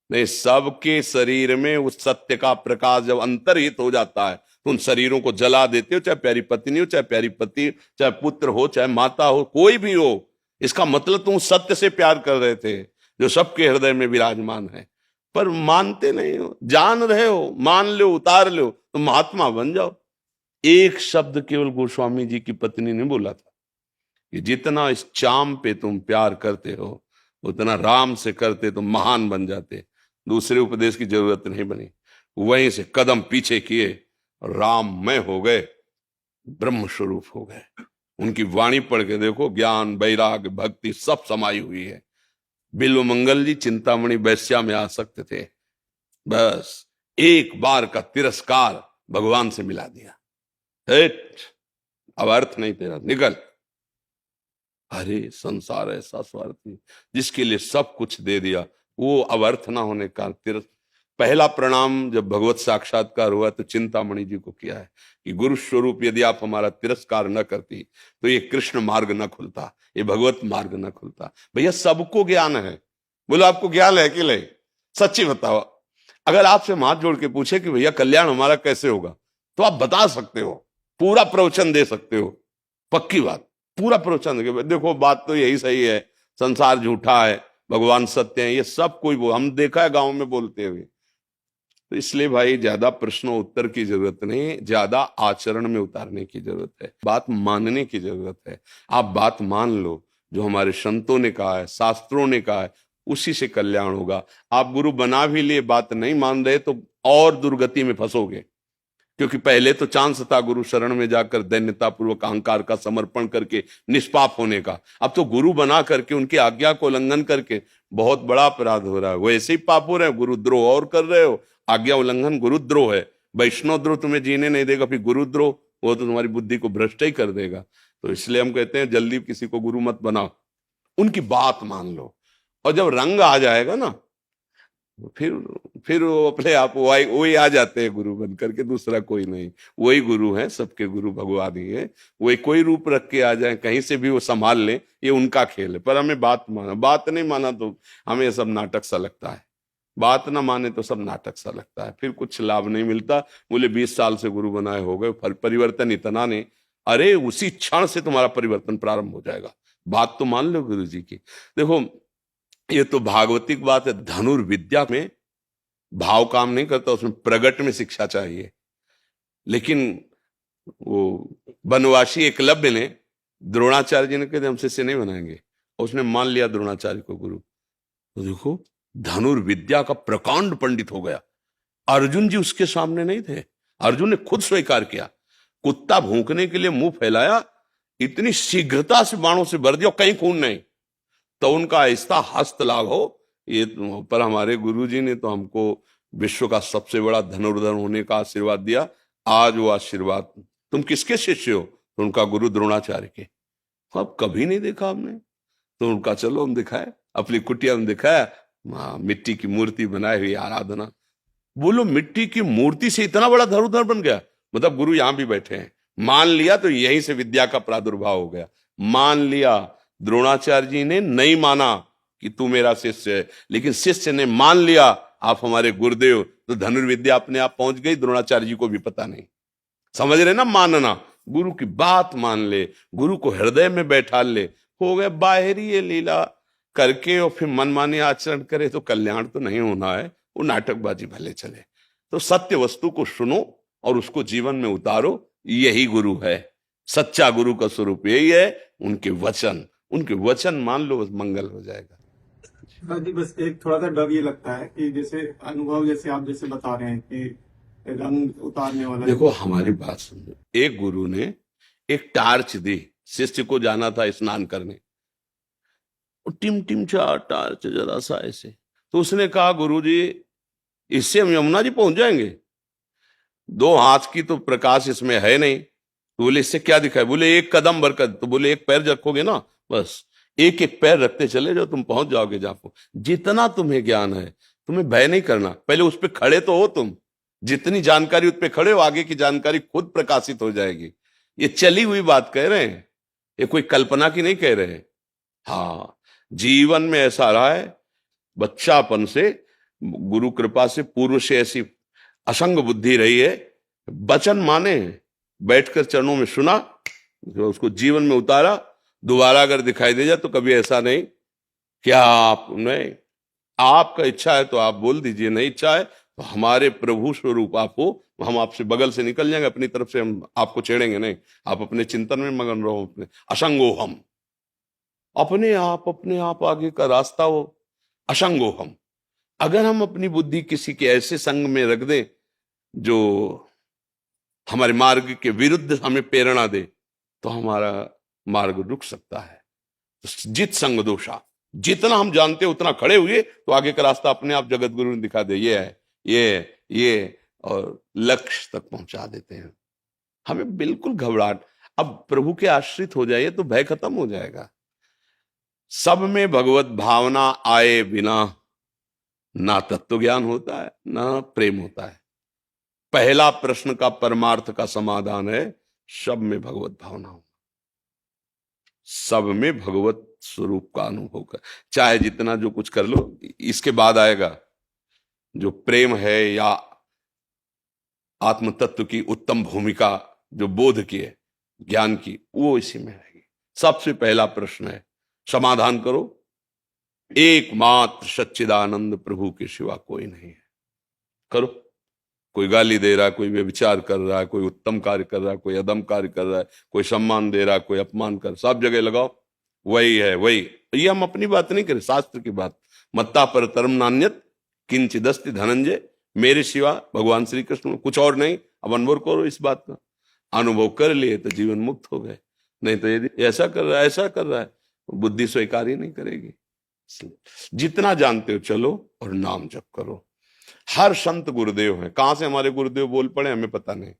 नहीं, सबके शरीर में उस सत्य का प्रकाश जब अंतर्हित हो जाता है, तो उन शरीरों को जला देते हो, चाहे प्यारी पत्नी हो, चाहे प्यारी पति, चाहे पुत्र हो, चाहे माता हो, कोई भी हो। इसका मतलब तुम सत्य से प्यार कर रहे थे जो सबके हृदय में विराजमान है, पर मानते नहीं हो। जान रहे हो, मान लो, उतार लो, तो महात्मा बन जाओ। एक शब्द केवल गोस्वामी जी की पत्नी ने बोला था कि जितना इस चाम पे तुम प्यार करते हो, उतना राम से करते तो महान बन जाते। दूसरे उपदेश की जरूरत नहीं बनी। वहीं से कदम पीछे किए, राममय हो गए, ब्रह्म स्वरूप हो गए। उनकी वाणी पढ़ के देखो, ज्ञान, वैराग्य, भक्ति सब समाई हुई है। बिल्व मंगल जी चिंतामणि वैश्या में आसक्त थे, बस एक बार का तिरस्कार भगवान से मिला दिया। अब अर्थ नहीं तेरा, निकल। अरे संसार ऐसा स्वार्थी, जिसके लिए सब कुछ दे दिया, वो अब अर्थ ना होने का पहला प्रणाम जब भगवत साक्षात्कार हुआ तो चिंतामणि जी को किया है कि गुरु स्वरूप यदि आप हमारा तिरस्कार न करती, तो ये कृष्ण मार्ग न खुलता, ये भगवत मार्ग न खुलता। भैया सबको ज्ञान है, बोलो आपको ज्ञान है कि नहीं? सच्ची बताओ। अगर आपसे हाथ जोड़ के पूछे कि भैया कल्याण हमारा कैसे होगा, तो आप बता सकते हो, पूरा प्रवचन दे सकते हो, पक्की बात, पूरा प्रवचन दे। देखो बात तो यही सही है, संसार झूठा है, भगवान सत्य है, ये सब कोई हम देखा है गांव में बोलते हुए। तो इसलिए भाई ज्यादा प्रश्न उत्तर की जरूरत नहीं, ज्यादा आचरण में उतारने की जरूरत है, बात मानने की जरूरत है। आप बात मान लो, जो हमारे संतों ने कहा है, शास्त्रों ने कहा है, उसी से कल्याण होगा। आप गुरु बना भी लिए, बात नहीं मान रहे, तो और दुर्गति में फंसोगे। क्योंकि पहले तो चांस था गुरु शरण में जाकर दैन्यता पूर्वक अहंकार का समर्पण करके निष्पाप होने का। अब तो गुरु बना करके उनकी आज्ञा को उल्लंघन करके बहुत बड़ा अपराध हो रहा है। वो ऐसे ही पाप हो रहे हैं, गुरुद्रोह और कर रहे हो। आज्ञा उल्लंघन गुरुद्रोह है। वैष्णव द्रोह तुम्हें जीने नहीं देगा, फिर गुरुद्रोह वो तो तुम्हारी बुद्धि को भ्रष्ट ही कर देगा। तो इसलिए हम कहते हैं जल्दी किसी को गुरु मत बनाओ, उनकी बात मान लो। और जब रंग आ जाएगा ना, फिर वो अपने आप वही आ जाते हैं गुरु बन करके, दूसरा कोई नहीं। वही गुरु है, सबके गुरु भगवान ही है। वही कोई रूप रख के आ जाए, कहीं से भी वो संभाल ले, ये उनका खेल है। पर हमें बात माना, बात नहीं माना तो हमें सब नाटक सा लगता है। बात ना माने तो सब नाटक सा लगता है, फिर कुछ लाभ नहीं मिलता। बोले 20 साल से गुरु बनाए हो गए, परिवर्तन इतना नहीं। अरे उसी क्षण से तुम्हारा परिवर्तन प्रारंभ हो जाएगा। बात तो मान लो गुरु जी की। देखो ये तो भागवतिक बात है। धनुर्विद्या में भाव काम नहीं करता, उसमें प्रगट में शिक्षा चाहिए। लेकिन वो वनवासी एकलव्य ने द्रोणाचार्य जी ने कहा हम शिष्य नहीं बनाएंगे, उसने मान लिया द्रोणाचार्य को गुरु। तो देखो धनुर्विद्या का प्रकांड पंडित हो गया। अर्जुन जी उसके सामने नहीं थे। अर्जुन ने खुद स्वीकार किया, कुत्ता भौंकने के लिए मुंह फैलाया, इतनी शीघ्रता से बाणों से भर दिया, कहीं खून नहीं। तो उनका ऐसा हस्त लाभ हो, ये पर हमारे गुरुजी ने तो हमको विश्व का सबसे बड़ा धनुर्धर होने का आशीर्वाद दिया। आज वो आशीर्वाद, तुम किसके शिष्य हो? तो उनका गुरु द्रोणाचार्य के। अब कभी नहीं देखा हमने, तो उनका चलो हम दिखाए, अपनी कुटिया में दिखाया, मिट्टी की मूर्ति बनाई हुई आराधना। बोलो मिट्टी की मूर्ति से इतना बड़ा धनुर्धर बन गया, मतलब गुरु यहां भी बैठे हैं। मान लिया तो यहीं से विद्या का प्रादुर्भाव हो गया। मान लिया, द्रोणाचार्य जी ने नहीं माना कि तू मेरा शिष्य है, लेकिन शिष्य ने मान लिया आप हमारे गुरुदेव, तो धनुर्विद्या अपने आप पहुंच गई। द्रोणाचार्य जी को भी पता नहीं। समझ रहे ना? मानना, गुरु की बात मान ले, गुरु को हृदय में बैठा ले, हो गया। बाहरी ये लीला करके और फिर मनमानी आचरण करे तो कल्याण तो नहीं होना है, वो नाटकबाजी भले चले। तो सत्य वस्तु को सुनो और उसको जीवन में उतारो, यही गुरु है। सच्चा गुरु का स्वरूप यही है, उनके वचन मान लो, बस मंगल हो जाएगा।
जी बस एक थोड़ा सा डर ये लगता है कि जैसे अनुभव, जैसे आप जैसे बता रहे हैं कि रंग उतारने वाला।
देखो हमारी बात समझो, एक गुरु ने एक टार्च दी, शिष्य को जाना था स्नान करने, टिम टिम चा टार्च जरा सा ऐसे, तो उसने कहा गुरुजी इससे हम यमुना जी पहुंच जाएंगे, 2 हाथ की तो प्रकाश इसमें है नहीं। तो बोले इससे क्या दिखाए? बोले 1 कदम भरकर, तो बोले 1 पैर रखोगे ना, बस 1-1 पैर रखते चले जाओ, तुम पहुंच जाओगे जाको। जितना तुम्हें ज्ञान है, तुम्हें भय नहीं करना, पहले उस पर खड़े तो हो तुम। जितनी जानकारी उस पर खड़े हो, आगे की जानकारी खुद प्रकाशित हो जाएगी। ये चली हुई बात कह रहे हैं, ये कोई कल्पना की नहीं कह रहे हैं। हाँ, जीवन में ऐसा रहा है, बच्चापन से गुरु कृपा से पूर्व से ऐसी असंग बुद्धि रही है, वचन माने, बैठकर चरणों में सुना, उसको जीवन में उतारा। दोबारा अगर दिखाई दे जाए तो कभी ऐसा नहीं क्या आप नहीं, आपका इच्छा है तो आप बोल दीजिए, नहीं इच्छा है तो हमारे प्रभु स्वरूप आप हो, हम आपसे बगल से निकल जाएंगे, अपनी तरफ से हम आपको छेड़ेंगे नहीं। आप अपने चिंतन में मगन रहो, अपने असंगो हम, अपने आप आगे का रास्ता हो, असंगो हम। अगर हम अपनी बुद्धि किसी के ऐसे संग में रख दें जो हमारे मार्ग के विरुद्ध हमें प्रेरणा दे, तो हमारा मार्ग रुक सकता है। तो जित संग दोषा, जितना हम जानते उतना खड़े हुए तो आगे का रास्ता अपने आप जगत गुरु ने दिखा दे, ये है, ये और लक्ष्य तक पहुंचा देते हैं। हमें बिल्कुल घबराहट, अब प्रभु के आश्रित हो जाइए तो भय खत्म हो जाएगा। सब में भगवत भावना आए बिना ना तत्व ज्ञान होता है, ना प्रेम होता है। पहला प्रश्न का परमार्थ का समाधान है सब में भगवत भावना हो, सब में भगवत स्वरूप का अनुभव कर, चाहे जितना जो कुछ कर लो। इसके बाद आएगा जो प्रेम है या आत्म तत्व की उत्तम भूमिका जो बोध की है, ज्ञान की, वो इसी में आएगी। सबसे पहला प्रश्न है, समाधान करो, एकमात्र सच्चिदानंद प्रभु के सिवा कोई नहीं है। करो। कोई गाली दे रहा है, कोई व्यभिचार कर रहा है, कोई उत्तम कार्य कर रहा है, कोई अदम कार्य कर रहा है, कोई सम्मान दे रहा है, कोई अपमान कर, सब जगह लगाओ, वही है वही। ये हम अपनी बात नहीं करें, शास्त्र की बात। मत्ता पर तरम नान्यत किंचिदस्ति धनंजय, मेरे सिवा भगवान श्री कृष्ण कुछ और नहीं। अब अनुभव करो इस बात का, अनुभव कर लिए तो जीवन मुक्त हो गए, नहीं तो यदि ऐसा कर रहा है ऐसा कर रहा है, बुद्धि स्वीकार ही नहीं करेगी। जितना जानते हो चलो और नाम जप करो। हर संत गुरुदेव हैं, कहां से हमारे गुरुदेव बोल पड़े हमें पता नहीं,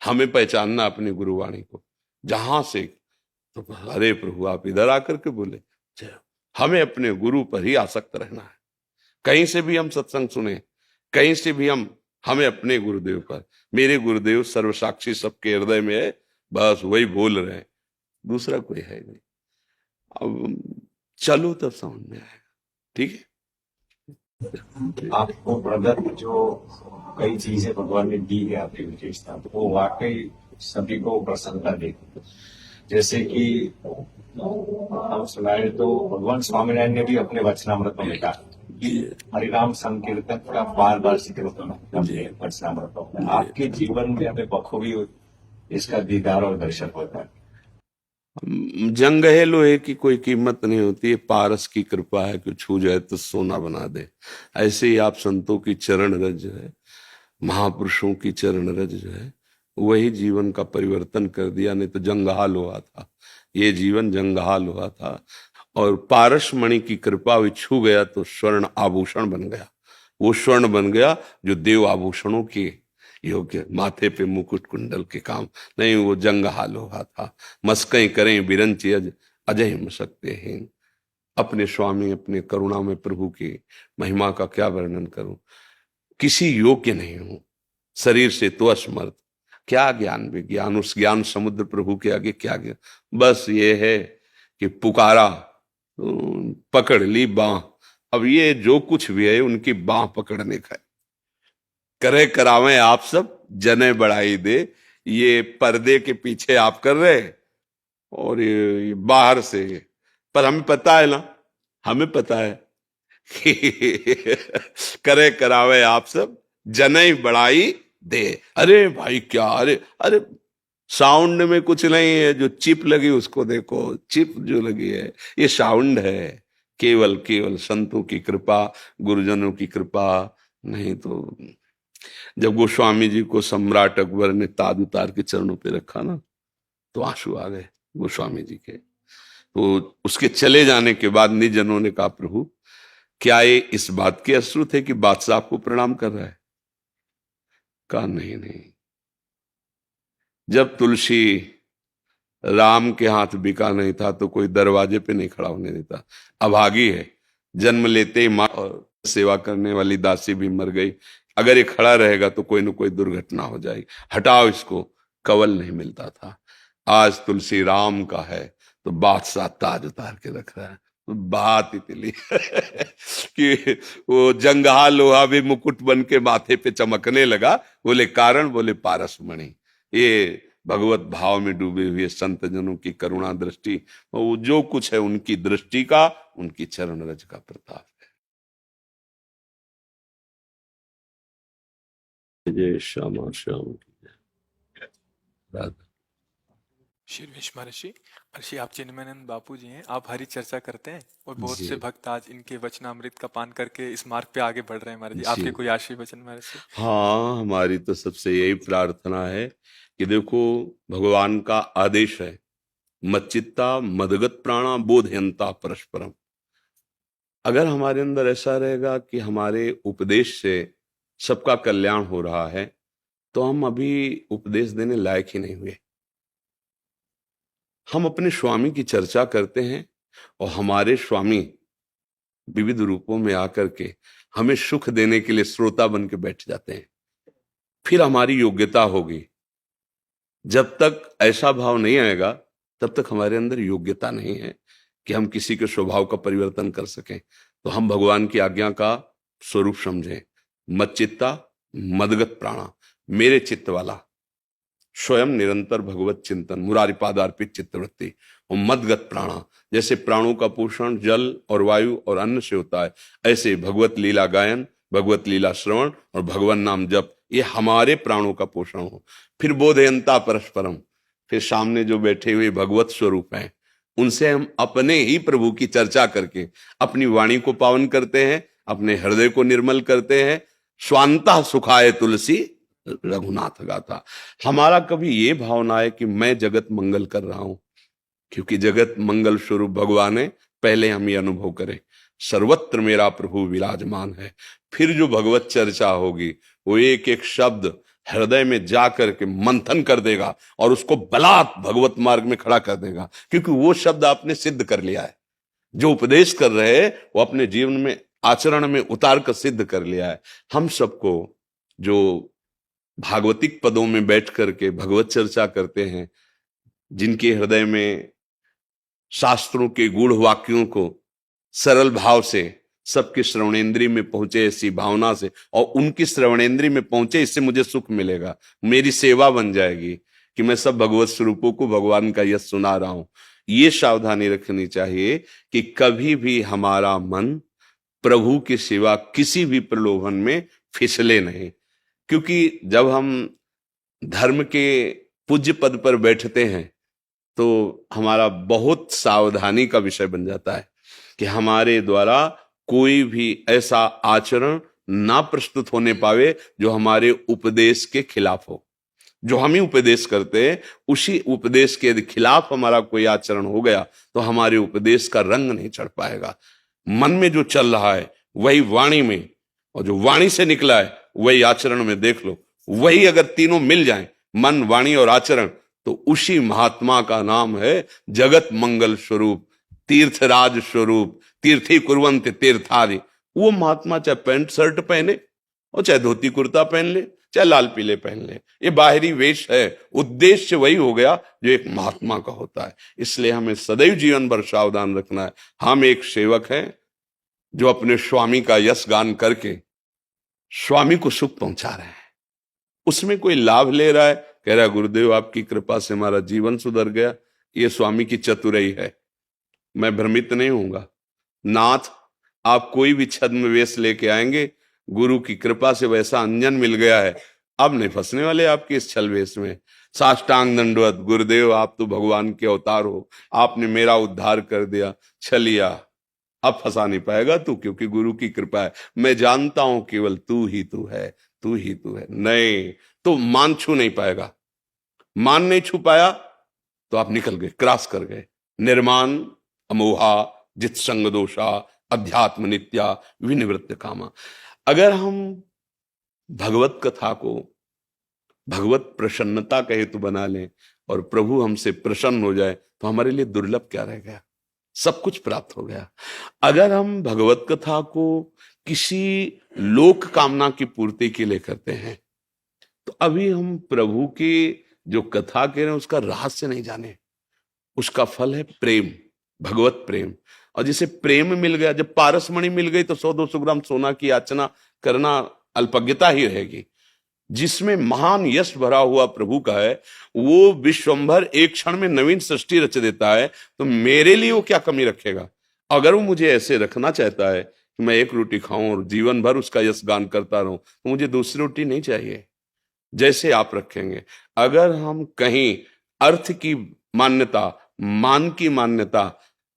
हमें पहचानना अपनी गुरुवाणी को, जहां से तो अरे प्रभु आप इधर आकर के बोले, हमें अपने गुरु पर ही आसक्त रहना है। कहीं से भी हम सत्संग सुने, कहीं से भी हमें अपने गुरुदेव पर, मेरे गुरुदेव सर्वसाक्षी सबके हृदय में है, बस वही बोल रहे हैं, दूसरा कोई है नहीं। अब चलो तब समझ में आएगा, ठीक है।
आपको ब्रदर जो कई चीजें भगवान ने दी है आपकी विशेषता, वो वाकई सभी को प्रसन्नता देती। जैसे कि हम सुनाए तो भगवान स्वामीनारायण ने भी अपने वचनामृत में कहा हरिनाम संकीर्तन का बार बार जिक्र होना वचनामृत में। आपके जीवन में हमें बखूबी इसका दीदार और दर्शन होता है।
जंग है लोहे की कोई कीमत नहीं होती है, पारस की कृपा है कि छू जाए तो सोना बना दे। ऐसे ही आप संतों की चरण रज जो है, महापुरुषों की चरण रज जो है, वही जीवन का परिवर्तन कर दिया। नहीं तो जंगहाल हुआ था, ये जीवन जंगहाल हुआ था। और पारस मणि की कृपा हुई, छू गया तो स्वर्ण आभूषण बन गया। वो स्वर्ण बन गया जो देव आभूषणों के योग्य, माथे पे मुकुट कुंडल के काम नहीं, वो जंगहाल हुआ था। मस्कई करें बिरंची अज अजय मसकते हैं। अपने स्वामी, अपने करुणा में प्रभु की महिमा का क्या वर्णन करूं। किसी योग्य नहीं हूं, शरीर से तो असमर्थ, क्या ज्ञान विज्ञान, उस ज्ञान समुद्र प्रभु के आगे क्या ज्ञान। बस ये है कि पुकारा, पकड़ ली बाह। अब ये जो कुछ भी है उनकी बाह पकड़ने का है। करे करावे आप सब, जने बढ़ाई दे। ये पर्दे के पीछे आप कर रहे, और ये बाहर से। पर हमें पता है ना, हमें पता है कि करे करावे आप सब, जने बढ़ाई दे। अरे भाई क्या, अरे अरे साउंड में कुछ नहीं है। जो चिप लगी उसको देखो, चिप जो लगी है ये साउंड है। केवल केवल संतों की कृपा, गुरुजनों की कृपा। नहीं तो जब गोस्वामी जी को सम्राट अकबर ने ताज उतार के चरणों पे रखा ना, तो आंसू आ गए गोस्वामी जी के। तो उसके चले जाने के बाद निज जनों ने कहा, प्रभु क्या ये इस बात के अश्रु थे कि बादशाह आपको प्रणाम कर रहा है? कहा नहीं नहीं, जब तुलसी राम के हाथ बिका नहीं था तो कोई दरवाजे पे नहीं खड़ा होने देता। अभागी है, जन्म लेते ही माँ और सेवा करने वाली दासी भी मर गई। अगर ये खड़ा रहेगा तो कोई न कोई दुर्घटना हो जाएगी, हटाओ इसको। कवल नहीं मिलता था। आज तुलसी राम का है तो बादशाह ताज उतार के रख रहा है। तो बात इतनी कि वो जंगहा लोहा भी मुकुट बन के माथे पे चमकने लगा। बोले कारण, बोले पारस मणि। ये भगवत भाव में डूबे हुए संत जनों की करुणा दृष्टि, वो जो कुछ है उनकी दृष्टि का, उनकी चरण रज का प्रताप है। जय श्यामा श्याम की जय। राधा।
शीर्वेश महर्षि, महर्षि आप चिन्मयानंद बापू जी हैं, आप हरी चर्चा करते हैं और बहुत
जी
से भक्त आज इनके वचनामृत का पान करके इस मार्ग पे आगे बढ़ रहे हैं। महर्षि
जी।
आपके कोई आशीर्वचन वचन महर्षि?
हाँ, हमारी तो सबसे यही प्रार्थना है कि देखो, भगवान का आदेश है, मच्चित्ता मदगत प्राणा बोधयंता परस्परम। अगर हमारे अंदर ऐसा रहेगा कि हमारे उपदेश से सबका कल्याण हो रहा है, तो हम अभी उपदेश देने लायक ही नहीं हुए। हम अपने स्वामी की चर्चा करते हैं और हमारे स्वामी विविध रूपों में आकर के हमें सुख देने के लिए श्रोता बन के बैठ जाते हैं। फिर हमारी योग्यता होगी। जब तक ऐसा भाव नहीं आएगा, तब तक हमारे अंदर योग्यता नहीं है कि हम किसी के स्वभाव का परिवर्तन कर सकें। तो हम भगवान की आज्ञा का स्वरूप समझें। मच्चित्ता मदगत प्राणा, मेरे चित्त वाला, स्वयं निरंतर भगवत चिंतन, मुरारी पादार्पित चित्तवृत्ति। और मदगत प्राणा, जैसे प्राणों का पोषण जल और वायु और अन्न से होता है, ऐसे भगवत लीला गायन, भगवत लीला श्रवण और भगवान नाम जप, ये हमारे प्राणों का पोषण हो। फिर बोधयंता परस्परम, फिर सामने जो बैठे हुए भगवत स्वरूप हैं, उनसे हम अपने ही प्रभु की चर्चा करके अपनी वाणी को पावन करते हैं, अपने हृदय को निर्मल करते हैं। स्वांता सुखाय तुलसी रघुनाथ गाथा। हमारा कभी ये भावना है कि मैं जगत मंगल कर रहा हूं, क्योंकि जगत मंगल स्वरूप भगवान है। पहले हम ये अनुभव करें, सर्वत्र मेरा प्रभु विराजमान है। फिर जो भगवत चर्चा होगी, वो एक एक शब्द हृदय में जा करके मंथन कर देगा और उसको बलात् भगवत मार्ग में खड़ा कर देगा, क्योंकि वो शब्द आपने सिद्ध कर लिया है। जो उपदेश कर रहे हैं वो अपने जीवन में आचरण में उतार कर सिद्ध कर लिया है। हम सबको जो भागवतिक पदों में बैठ करके भगवत चर्चा करते हैं, जिनके हृदय में शास्त्रों के गूढ़ वाक्यों को सरल भाव से सबके श्रवणेंद्रिय में पहुंचे, ऐसी भावना से, और उनकी श्रवणेंद्रिय में पहुंचे, इससे मुझे सुख मिलेगा, मेरी सेवा बन जाएगी कि मैं सब भगवत स्वरूपों को भगवान का यश सुना रहा हूं। ये सावधानी रखनी चाहिए कि कभी भी हमारा मन प्रभु की सेवा किसी भी प्रलोभन में फिसले नहीं। क्योंकि जब हम धर्म के पूज्य पद पर बैठते हैं तो हमारा बहुत सावधानी का विषय बन जाता है कि हमारे द्वारा कोई भी ऐसा आचरण ना प्रस्तुत होने पावे जो हमारे उपदेश के खिलाफ हो। जो हम ही उपदेश करते हैं, उसी उपदेश के यदि खिलाफ हमारा कोई आचरण हो गया तो हमारे उपदेश का रंग नहीं चढ़ पाएगा। मन में जो चल रहा है वही वाणी में, और जो वाणी से निकला है वही आचरण में देख लो। वही अगर तीनों मिल जाएं, मन, वाणी और आचरण, तो उसी महात्मा का नाम है जगत मंगल स्वरूप, तीर्थराज स्वरूप, तीर्थी कुर्वन्ति तीर्थादि। वो महात्मा चाहे पैंट शर्ट पहने और चाहे धोती कुर्ता पहन ले, चाहे लाल पीले पहन ले, ये बाहरी वेश है, उद्देश्य वही हो गया जो एक महात्मा का होता है। इसलिए हमें सदैव जीवन भर सावधान रखना है। हम एक सेवक हैं जो अपने स्वामी का यश गान करके स्वामी को सुख पहुंचा रहे हैं। उसमें कोई लाभ ले रहा है, कह रहा है गुरुदेव आपकी कृपा से हमारा जीवन सुधर गया, ये स्वामी की चतुराई है। मैं भ्रमित नहीं होऊंगा। नाथ, आप कोई भी छद्म वेश लेके आएंगे, गुरु की कृपा से वैसा अंजन मिल गया है, अब नहीं फंसने वाले आपके इस छल वेश में। साष्टांग दंडवत, गुरुदेव आप तो भगवान के अवतार हो, आपने मेरा उद्धार कर दिया, छलिया अब फंसा नहीं पाएगा तू, क्योंकि गुरु की कृपा है। मैं जानता हूं केवल तू ही तू है, तू ही तू है। नहीं तो मान छू नहीं पाएगा। मान नहीं छू पाया तो आप निकल गए, क्रॉस कर गए। निर्माण अमोहा जित संग दोषा अध्यात्म नित्या विनिवृत्त कामा। अगर हम भगवत कथा को भगवत प्रसन्नता का हेतु बना लें और प्रभु हमसे प्रसन्न हो जाए तो हमारे लिए दुर्लभ क्या रह गया, सब कुछ प्राप्त हो गया। अगर हम भगवत कथा को किसी लोक कामना की पूर्ति के लिए करते हैं तो अभी हम प्रभु की जो कथा कह रहे हैं उसका रहस्य नहीं जाने। उसका फल है प्रेम, भगवत प्रेम। और जिसे प्रेम मिल गया, जब पारसमणि मिल गई तो 100-200 ग्राम सोना की याचना करना अल्पज्ञता ही रहेगी। जिसमें महान यश भरा हुआ प्रभु का है, वो विश्वंभर एक क्षण में नवीन सृष्टि रच देता है, तो मेरे लिए वो क्या कमी रखेगा। अगर वो मुझे ऐसे रखना चाहता है कि मैं एक रोटी खाऊं और जीवन भर उसका यश गान करता रहूं, तो मुझे दूसरी रोटी नहीं चाहिए। जैसे आप रखेंगे। अगर हम कहीं अर्थ की मान्यता, मान की मान्यता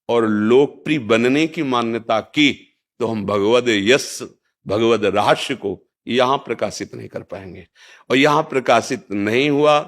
और लोकप्रिय बनने की मान्यता की, तो हम भगवद यश, भगवद रहस्य को यहां प्रकाशित नहीं कर पाएंगे। और यहां प्रकाशित नहीं हुआ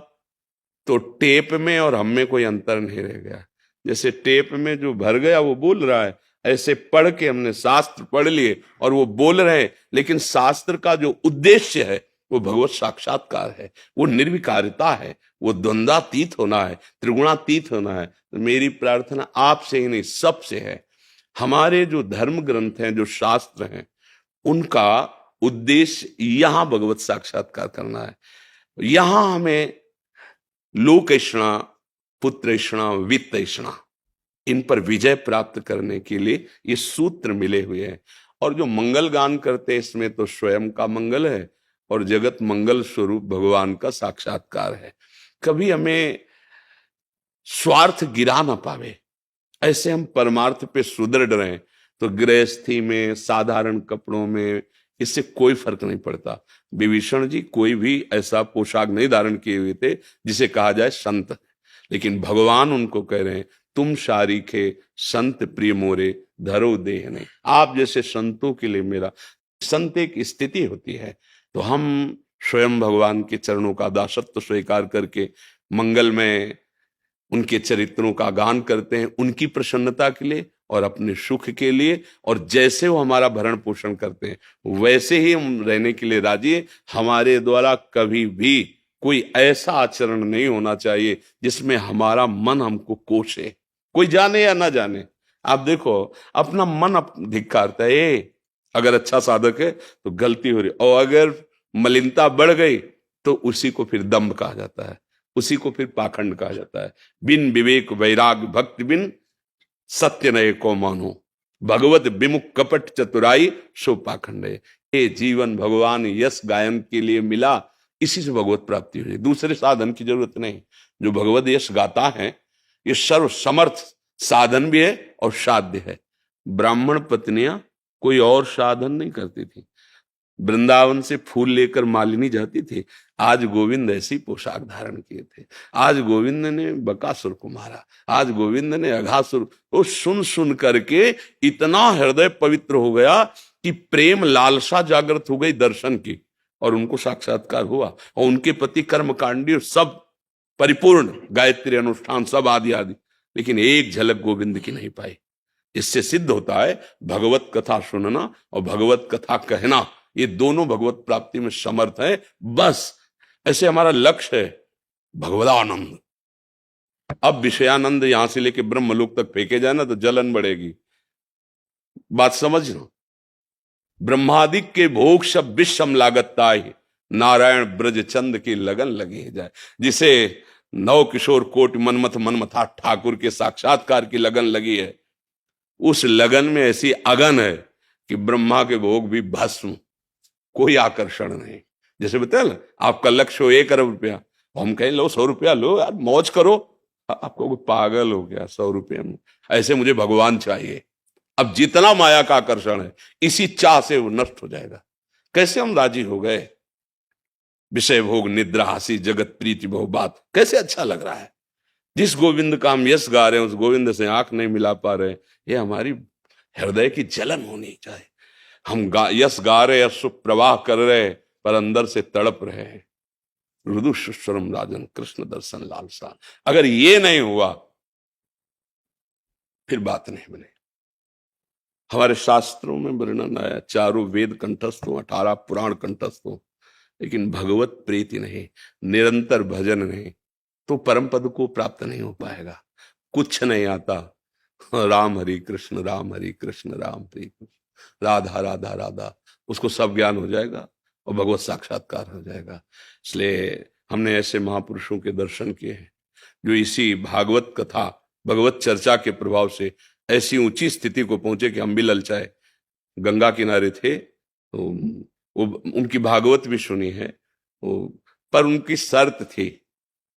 तो टेप में और हम में कोई अंतर नहीं रह गया। जैसे टेप में जो भर गया वो बोल रहा है, ऐसे पढ़ के हमने शास्त्र पढ़ लिए और वो बोल रहे हैं, लेकिन शास्त्र का जो उद्देश्य है वो भगवत साक्षात्कार है, वो निर्विकारिता है, वो द्वंद्वातीत होना है, त्रिगुणातीत होना है। तो मेरी प्रार्थना आपसे ही नहीं सबसे है। हमारे जो धर्म ग्रंथ हैं, जो शास्त्र हैं, उनका उद्देश्य यहां भगवत साक्षात्कार करना है। यहां हमें लोकेषणा, पुत्रेषणा, वित्तेषणा, इन पर विजय प्राप्त करने के लिए ये सूत्र मिले हुए हैं। और जो मंगल गान करते हैं इसमें तो स्वयं का मंगल है और जगत मंगल स्वरूप भगवान का साक्षात्कार है। कभी हमें स्वार्थ गिरा ना पावे, ऐसे हम परमार्थ पे सुदृढ़ रहें। तो गृहस्थी में, साधारण कपड़ों में, इससे कोई फर्क नहीं पड़ता। विभीषण जी कोई भी ऐसा पोशाक नहीं धारण किए हुए थे जिसे कहा जाए संत, लेकिन भगवान उनको कह रहे हैं तुम शारीखे संत प्रिय मोरे धरो देह नहीं। आप जैसे संतों के लिए मेरा, संत एक स्थिति होती है। तो हम स्वयं भगवान के चरणों का दासत्व स्वीकार करके मंगल में उनके चरित्रों का गान करते हैं, उनकी प्रसन्नता के लिए और अपने सुख के लिए। और जैसे वो हमारा भरण पोषण करते हैं वैसे ही हम रहने के लिए राजी है। हमारे द्वारा कभी भी कोई ऐसा आचरण नहीं होना चाहिए जिसमें हमारा मन हमको कोसे, कोई जाने या ना जाने। आप देखो अपना मन धिक्कारता है। अगर अच्छा साधक है तो गलती हो रही, और अगर मलिनता बढ़ गई तो उसी को फिर दंभ कहा जाता है, उसी को फिर पाखंड कहा जाता है। बिन विवेक वैराग भक्ति बिन सत्य नये को मानो, भगवत विमुख कपट चतुराई सो पाखंड है। ये जीवन भगवान यश गायन के लिए मिला, इसी से भगवत प्राप्ति हो जाए, दूसरे साधन की जरूरत नहीं। जो भगवत यश गाता है ये सर्व समर्थ साधन भी है और साध्य है। ब्राह्मण पत्नियां कोई और साधन नहीं करती थी, वृंदावन से फूल लेकर मालिनी जाती थी, आज गोविंद ऐसी पोशाक धारण किए थे। आज गोविंद ने बकासुर को मारा, आज गोविंद ने अघासुर को सुन सुन करके इतना हृदय पवित्र हो गया कि प्रेम लालसा जागृत हो गई दर्शन की, और उनको साक्षात्कार हुआ। और उनके पति कर्मकांडी सब परिपूर्ण, गायत्री अनुष्ठान सब आदि आदि, लेकिन एक झलक गोविंद की नहीं पाई। इससे सिद्ध होता है भगवत कथा सुनना और भगवत कथा कहना, ये दोनों भगवत प्राप्ति में समर्थ है। बस ऐसे हमारा लक्ष्य है भगवदानंद। अब विषयानंद यहां से लेके ब्रह्मलोक तक फेंके जाए ना तो जलन बढ़ेगी। बात समझना, ब्रह्मादिक के भोग सब विषम लागता है, नारायण ब्रज चंद की लगन लगी जाए। जिसे नव किशोर कोट मनमथ मनमथा ठाकुर के साक्षात्कार की लगन लगी है, उस लगन में ऐसी अगन है कि ब्रह्मा के भोग भी भस्म, कोई आकर्षण नहीं। जैसे बताया ना, आपका लक्ष्य हो 1 अरब रुपया, हम कहें लो 100 रुपया लो यार, मौज करो। आपको कोई पागल हो गया 100 रुपये में? ऐसे मुझे भगवान चाहिए। अब जितना माया का आकर्षण है, इसी चाह से वो नष्ट हो जाएगा। कैसे हम राजी हो गए? विषय भोग निद्रा हंसी जगत प्रीति बहु बात, कैसे अच्छा लग रहा है। जिस गोविंद का हम यश गा रहे हैं, उस गोविंद से आंख नहीं मिला पा रहे, ये हमारी हृदय की जलन होनी चाहिए। हम यश गा रहे, यश प्रवाह कर रहे, पर अंदर से तड़प रहे हैं। रुदु सुस्वरम राजन कृष्ण दर्शन लालसा, अगर ये नहीं हुआ फिर बात नहीं बने। हमारे शास्त्रों में वर्णन आया, 4 वेद कंठस्थ हो, 18 पुराण कंठस्थ हो, लेकिन भगवत प्रीति नहीं, निरंतर भजन नहीं, तो परम पद को प्राप्त नहीं हो पाएगा। कुछ नहीं आता, राम हरि कृष्ण राम हरि कृष्ण राम हरि कृष्ण राधा राधा राधा, उसको सब ज्ञान हो जाएगा और भगवत साक्षात्कार हो जाएगा। इसलिए हमने ऐसे महापुरुषों के दर्शन किए हैं जो इसी भागवत कथा भगवत चर्चा के प्रभाव से ऐसी ऊंची स्थिति को पहुंचे कि हम भी ललचाए। गंगा किनारे थे तो वो उनकी भागवत भी सुनी है, पर उनकी शर्त थी,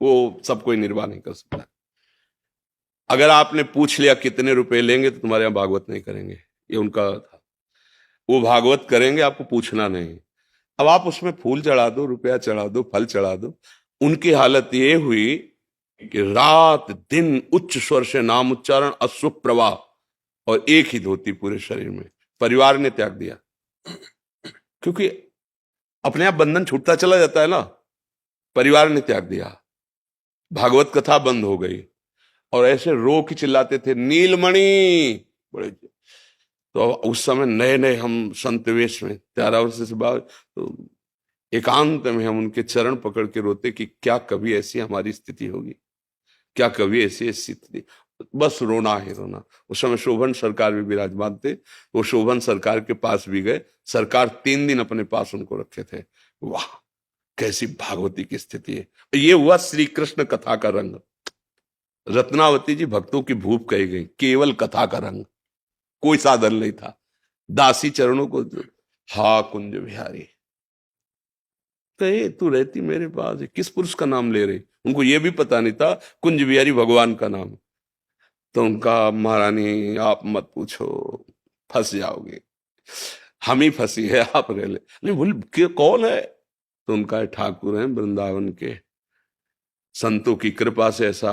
वो सब कोई निर्वाह नहीं कर सकता। अगर आपने पूछ लिया कितने रुपए लेंगे तो तुम्हारे यहां भागवत नहीं करेंगे, ये उनका था। वो भागवत करेंगे, आपको पूछना नहीं। अब आप उसमें फूल चढ़ा दो, रुपया चढ़ा दो, फल चढ़ा दो। उनकी हालत ये हुई कि रात दिन उच्च स्वर से नाम उच्चारण, अशुभ प्रवाह और एक ही धोती पूरे शरीर में। परिवार ने त्याग दिया, क्योंकि अपने आप बंधन छूटता चला जाता है ना। परिवार ने त्याग दिया, भागवत कथा बंद हो गई, और ऐसे रो के चिल्लाते थे नीलमणि बड़े। तो उस समय नए नए हम संत वेश में 13 वर्ष से बाद, तो एकांत में हम उनके चरण पकड़ के रोते कि क्या कभी ऐसी हमारी स्थिति होगी, क्या कभी ऐसी स्थिति। बस रोना ही रोना। उस समय शोभन सरकार भी विराजमान थे, वो शोभन सरकार के पास भी गए। सरकार 3 दिन अपने पास उनको रखे थे। वाह, कैसी भागवती की स्थिति है। ये हुआ श्री कृष्ण कथा का रंग। रत्नावती जी भक्तों की भूप कही गई, केवल कथा का रंग, कोई साधन नहीं था। दासी चरणों को, हा कुंज बिहारी, तू रहती मेरे पास, किस पुरुष का नाम ले रही। उनको ये भी पता नहीं था कुंज बिहारी भगवान का नाम। तो उनका, महारानी आप मत पूछो, फंस जाओगे, हम ही फंसी है, आप रह ले। नहीं बोल कौन है? तो उनका ठाकुर है वृंदावन के, संतों की कृपा से ऐसा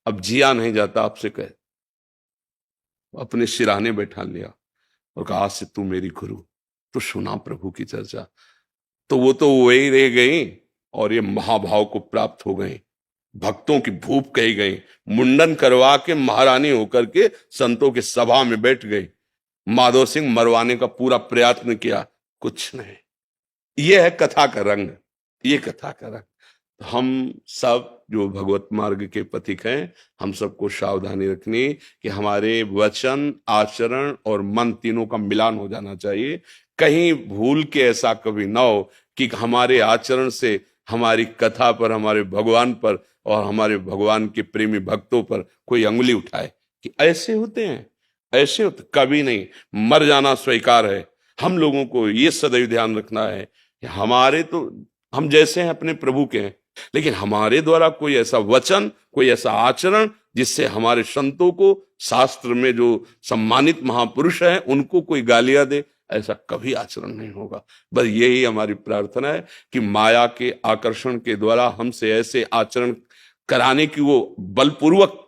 अब जिया नहीं जाता आपसे कहे। अपने सिराने बैठा लिया और कहा आज से तू मेरी गुरु। तो सुना प्रभु की चर्चा, तो वो तो वही रह गई और ये महाभाव को प्राप्त हो गई, भक्तों की भूप कही गई। मुंडन करवा के महारानी होकर के संतों के सभा में बैठ गई। माधव सिंह मरवाने का पूरा प्रयत्न किया, कुछ नहीं। ये है कथा का रंग, ये कथा का रंग। हम सब जो भगवत मार्ग के पथिक हैं, हम सबको सावधानी रखनी कि हमारे वचन, आचरण और मन तीनों का मिलान हो जाना चाहिए। कहीं भूल के ऐसा कभी ना हो कि हमारे आचरण से हमारी कथा पर, हमारे भगवान पर और हमारे भगवान के प्रेमी भक्तों पर कोई अंगुली उठाए कि ऐसे होते हैं, ऐसे होते। कभी नहीं, मर जाना स्वीकार है। हम लोगों को ये सदैव ध्यान रखना है कि हमारे तो हम जैसे हैं अपने प्रभु के हैं, लेकिन हमारे द्वारा कोई ऐसा वचन, कोई ऐसा आचरण जिससे हमारे संतों को, शास्त्र में जो सम्मानित महापुरुष हैं, उनको कोई गालियां दे, ऐसा कभी आचरण नहीं होगा। बस यही हमारी प्रार्थना है कि माया के आकर्षण के द्वारा हमसे ऐसे आचरण कराने की वो बलपूर्वक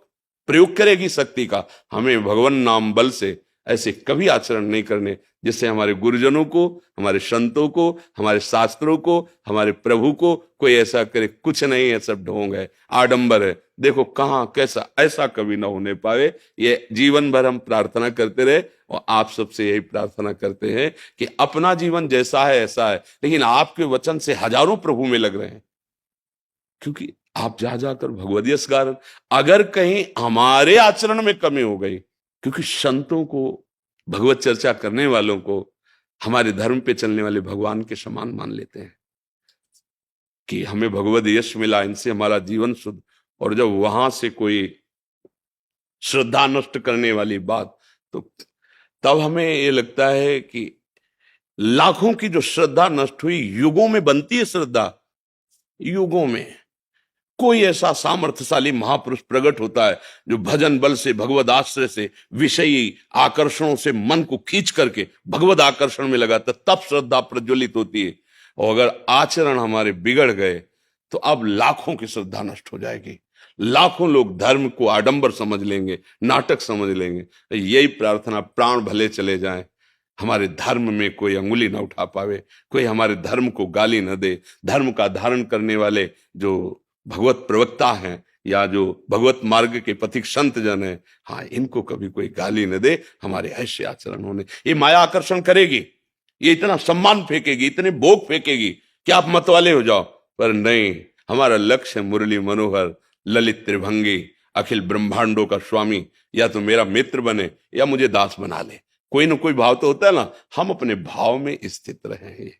प्रयोग करेगी शक्ति का, हमें भगवान नाम बल से ऐसे कभी आचरण नहीं करने, जिससे हमारे गुरुजनों को, हमारे संतों को, हमारे शास्त्रों को, हमारे प्रभु को कोई ऐसा करे। कुछ नहीं है, सब ढोंग है, आडंबर है। देखो कहाँ कैसा, ऐसा कभी ना होने पाए। ये जीवन भर हम प्रार्थना करते रहे और आप सबसे यही प्रार्थना करते हैं कि अपना जीवन जैसा है ऐसा है, लेकिन आपके वचन से हजारों प्रभु में लग रहे हैं, क्योंकि आप जा जाकर भगवद यश गा रहे। अगर कहीं हमारे आचरण में कमी हो गई, क्योंकि संतों को, भगवत चर्चा करने वालों को हमारे धर्म पे चलने वाले भगवान के समान मान लेते हैं कि हमें भगवद यश मिला, इनसे हमारा जीवन शुद्ध। और जब वहां से कोई श्रद्धा नष्ट करने वाली बात, तो तब हमें ये लगता है कि लाखों की जो श्रद्धा नष्ट हुई, युगों में बनती है श्रद्धा, युगों में कोई ऐसा सामर्थ्यशाली महापुरुष प्रकट होता है जो भजन बल से, भगवद आश्रय से, विषयी आकर्षणों से मन को खींच करके भगवद आकर्षण में लगाता, तब श्रद्धा प्रज्वलित होती है। और अगर आचरण हमारे बिगड़ गए तो अब लाखों की श्रद्धा नष्ट हो जाएगी, लाखों लोग धर्म को आडंबर समझ लेंगे, नाटक समझ लेंगे। यही प्रार्थना, प्राण भले चले जाएं, हमारे धर्म में कोई अंगुली ना उठा पावे, कोई हमारे धर्म को गाली न दे। धर्म का धारण करने वाले जो भगवत प्रवक्ता हैं या जो भगवत मार्ग के पथिक संत जन हैं, हाँ, इनको कभी कोई गाली न दे। हमारे ऐसे आचरण होने, ये माया आकर्षण करेगी, ये इतना सम्मान फेंकेगी, इतने भोग फेंकेगी कि आप मतवाले हो जाओ, पर नहीं, हमारा लक्ष्य है मुरली मनोहर, ललित त्रिभंगी, अखिल ब्रह्मांडों का स्वामी। या तो मेरा मित्र बने या मुझे दास बना ले, कोई ना कोई भाव तो होता है ना, हम अपने भाव में स्थित रहे।